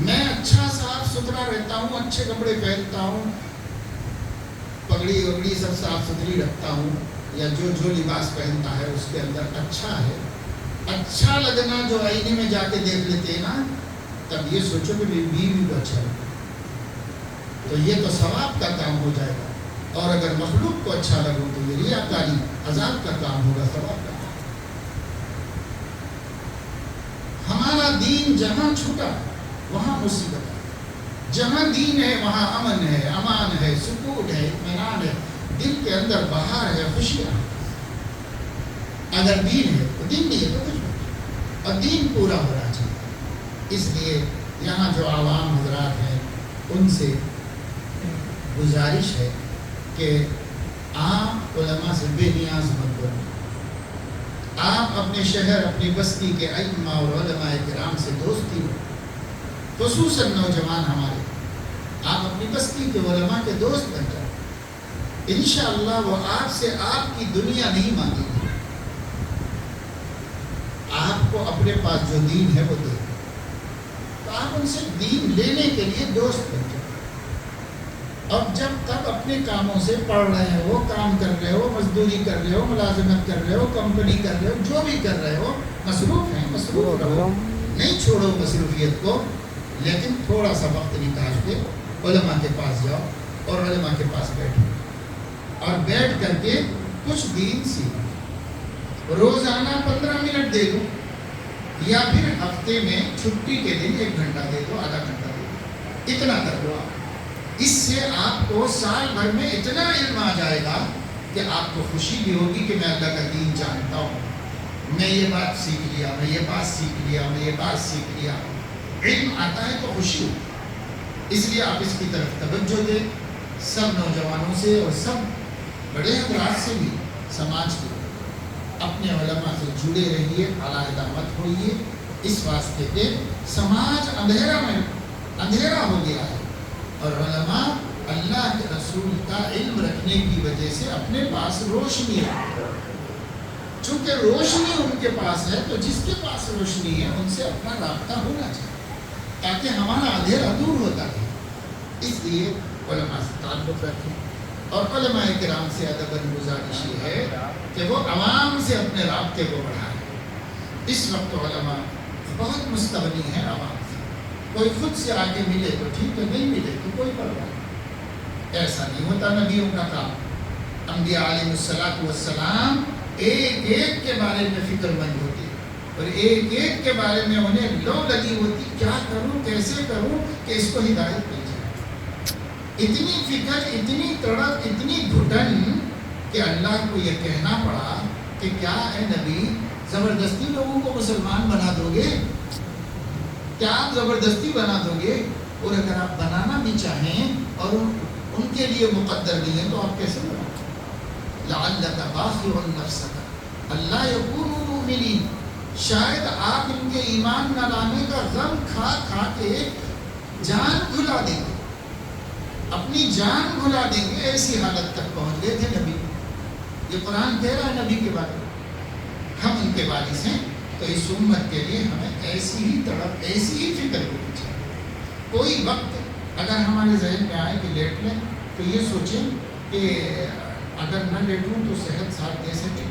میں اچھا صاف ستھرا رہتا ہوں، اچھے کپڑے پہنتا ہوں، پگڑی وگڑی سب صاف ستھری رکھتا ہوں، یا جو لباس پہنتا ہے اس کے اندر اچھا ہے. اچھا لگنا جو آئینے میں جا کے دیکھ لیتے ہیں نا، تب یہ سوچو کہ بیوی کو اچھا لگے تو یہ تو ثواب کا کام ہو جائے گا، اور اگر مخلوق کو اچھا لگو تو یہ ریاکاری عذاب کا کام ہوگا، ثواب کا. ہمارا دین جہاں چھوٹا وہاں مصیبت ہے، جہاں دین ہے وہاں امن ہے، امان ہے، سکون ہے، اطمینان ہے، دل کے اندر بہار ہے، خوشیاں ہے. اگر دین ہے تو دین نہیں ہے تو کچھ نہیں، اور دین پورا ہونا چاہیے. اس لیے یہاں جو عوام حضرات ہیں ان سے گزارش ہے کہ آپ علماء سے بے نیاز مت بنو. آپ اپنے شہر اپنی بستی کے ائمہ اور علماء کرام سے دوستی ہو، خصوصاً نوجوان ہمارے، آپ اپنی بستی کے علماء کے دوست بن جائیں. انشاءاللہ وہ آپ سے آپ کی دنیا نہیں مانگیں گے، آپ کو اپنے پاس جو دین ہے وہ دے. تو آپ ان سے دین لینے کے لیے دوست بن جائیں. اور جب تک اپنے کاموں سے پڑھ رہے ہو، کام کر رہے ہو، مزدوری کر رہے ہو، ملازمت کر رہے ہو، کمپنی کر رہے ہو، جو بھی کر رہے ہو، مصروف ہیں، مصروف رہو، نہیں چھوڑو مصروفیت کو. لیکن تھوڑا سا وقت نکال کے علماء کے پاس جاؤ اور علماء کے پاس بیٹھو اور بیٹھ کر کے کچھ دین سیکھو. روزانہ 15 منٹ دے دو یا پھر ہفتے میں چھٹی کے دن 1 گھنٹہ دے دو، آدھا گھنٹہ دے دو. اتنا کر لو آپ. اس سے آپ کو سال بھر میں اتنا علم آ جائے گا کہ آپ کو خوشی بھی ہوگی کہ میں اللہ کا دین جانتا ہوں، میں یہ بات سیکھ لیا، میں یہ بات سیکھ لیا، میں یہ بات سیکھ لیا. علم آتا ہے تو خوشی ہوتی. اس لیے آپ اس کی طرف توجہ دیں. سب نوجوانوں سے اور سب بڑے حضرات سے بھی سماج کے اپنے علماء سے جڑے رہیے، علیحدہ مت ہوئیے. اس واسطے کہ سماج اندھیرا ہو گیا ہے اور علماء اللہ کے رسول کا علم رکھنے کی وجہ سے اپنے پاس روشنی ہے. چونکہ روشنی ان کے پاس ہے تو جس کے پاس روشنی ہے ان سے اپنا رابطہ ہونا چاہیے تاکہ ہمارا اندھیرا دور ہوتا ہے. اس لیے علماء سے تعلق رکھیں. اور علماء کرام سے ادب گزارش یہ ہے کہ وہ عوام سے اپنے رابطے کو بڑھائیں. اس وقت علماء بہت مستغنی ہیں عوام سے. کوئی خود سے آگے ملے تو ٹھیک ہے، نہیں ملے تو کوئی پرواہ نہیں. ایسا نہیں ہوتا نبیوں کا کام. انبیاء علیہ السلام ایک ایک کے بارے میں فکر مند ہوتے اور ایک ایک کے بارے میں انہیں لو لگی ہوتی، کیا کروں، کیسے کروں کہ اس کو ہدایت مل جائے. اتنی فکر، اتنی تڑپ، اتنی گھٹن کہ اللہ کو یہ کہنا پڑا کہ کیا اے نبی زبردستی لوگوں کو مسلمان بنا دو گے؟ کیا آپ زبردستی بنا دو گے؟ اور اگر آپ بنانا بھی چاہیں اور ان کے لیے مقدر نہیں ہے تو آپ کیسے بناؤ؟ لعلک باخع نفسک الا یکونوا مؤمنین. شاید آپ ان کے ایمان نہ لانے کا غم کھا کھا کے جان بھلا دیں گے، اپنی جان بھلا دیں گے. ایسی حالت تک پہنچ گئے تھے نبی. یہ قرآن کہہ رہا ہے نبی کے بارے میں. ہم ان کے وارث ہیں تو اس امت کے لیے ہمیں ایسی ہی تڑپ، ایسی ہی فکر ہونی چاہیے. کوئی وقت اگر ہمارے ذہن میں آئے کہ لیٹ لیں تو یہ سوچیں کہ اگر نہ لیٹوں تو صحت ساتھ دے سکے.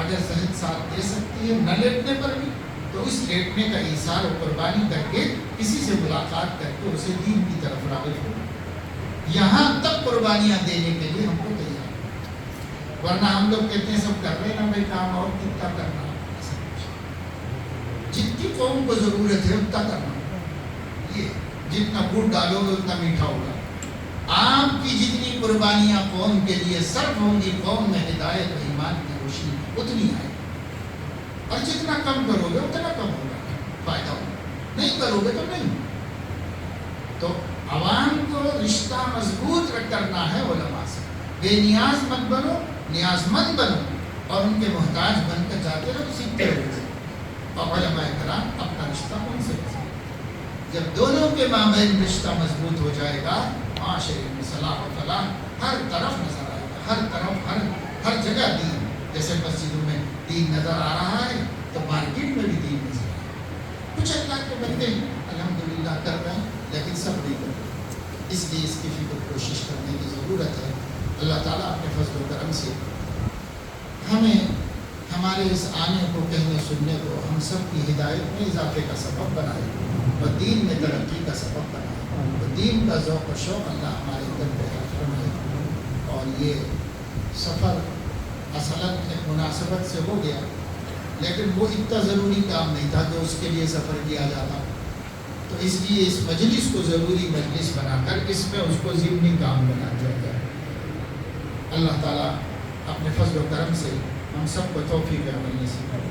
اگر صحت ساتھ دے سکتی ہے نہ لیٹنے پر بھی تو اس لیٹنے کا ایثار و قربانی کر کے کسی سے ملاقات کر کے اسے دین کی طرف راغب ہو. یہاں تک قربانیاں دینے کے لیے ہم کو تیار ہیں. ورنہ ہم لوگ کہتے ہیں سب کر رہے ہیں نا بھائی کام، اور کتنا کرنا. جتنی قوم کو ضرورت ہے اتنا کرنا. یہ جتنا گڑ ڈالو گے اتنا میٹھا ہوگا. آپ کی جتنی قربانیاں قوم کے لیے صرف ہوں گی، قوم میں ہدایت و ایمان کی روشنی اتنی آئے. اور جتنا کم کرو گے اتنا کم ہوگا، فائدہ ہوگا. نہیں کرو گے تو نہیں. تو عوام کو رشتہ مضبوط کرنا ہے علماء سے. بے نیاز مت بنو، نیاز مند بنو اور ان کے محتاج بن کر جاتے رہو، سیکھتے رہو. اور علماء کرام اپنا رشتہ ان سے رکھیں. جب دونوں کے مابین رشتہ مضبوط ہو جائے گا، معاشرے میں صلاح و فلاح ہر طرف نظر آئے گا. ہر طرف، ہر جگہ دین. جیسے مسجدوں میں دین نظر آ رہا ہے تو مارکیٹ میں بھی دین نظر آ رہا ہے. کچھ اللہ کے بندے ہیں الحمدللہ کر رہے ہیں لیکن سب نہیں کر رہے. اس لیے اس کی فکر کوشش کرنے کی ضرورت ہے. اللہ تعالیٰ اپنے فضل و کرم سے ہمیں ہمارے اس آنے کو، کہنے سننے کو ہم سب کی ہدایت میں اضافے کا سبب بنائے اور دین میں ترقی کا سبب بنائے. اور دین کا ذوق و شوق اللہ ہمارے اندر پیدا فرمائے. اور یہ سفر اصلاً ایک مناسبت سے ہو گیا لیکن وہ اتنا ضروری کام نہیں تھا کہ اس کے لیے سفر کیا جاتا. تو اس لیے اس مجلس کو ضروری مجلس بنا کر اس میں اس کو ضمنی کام بنا دیا گیا. اللہ تعالیٰ اپنے فضل و کرم سے ہم سب کو توفیق عمل نصیب کرے.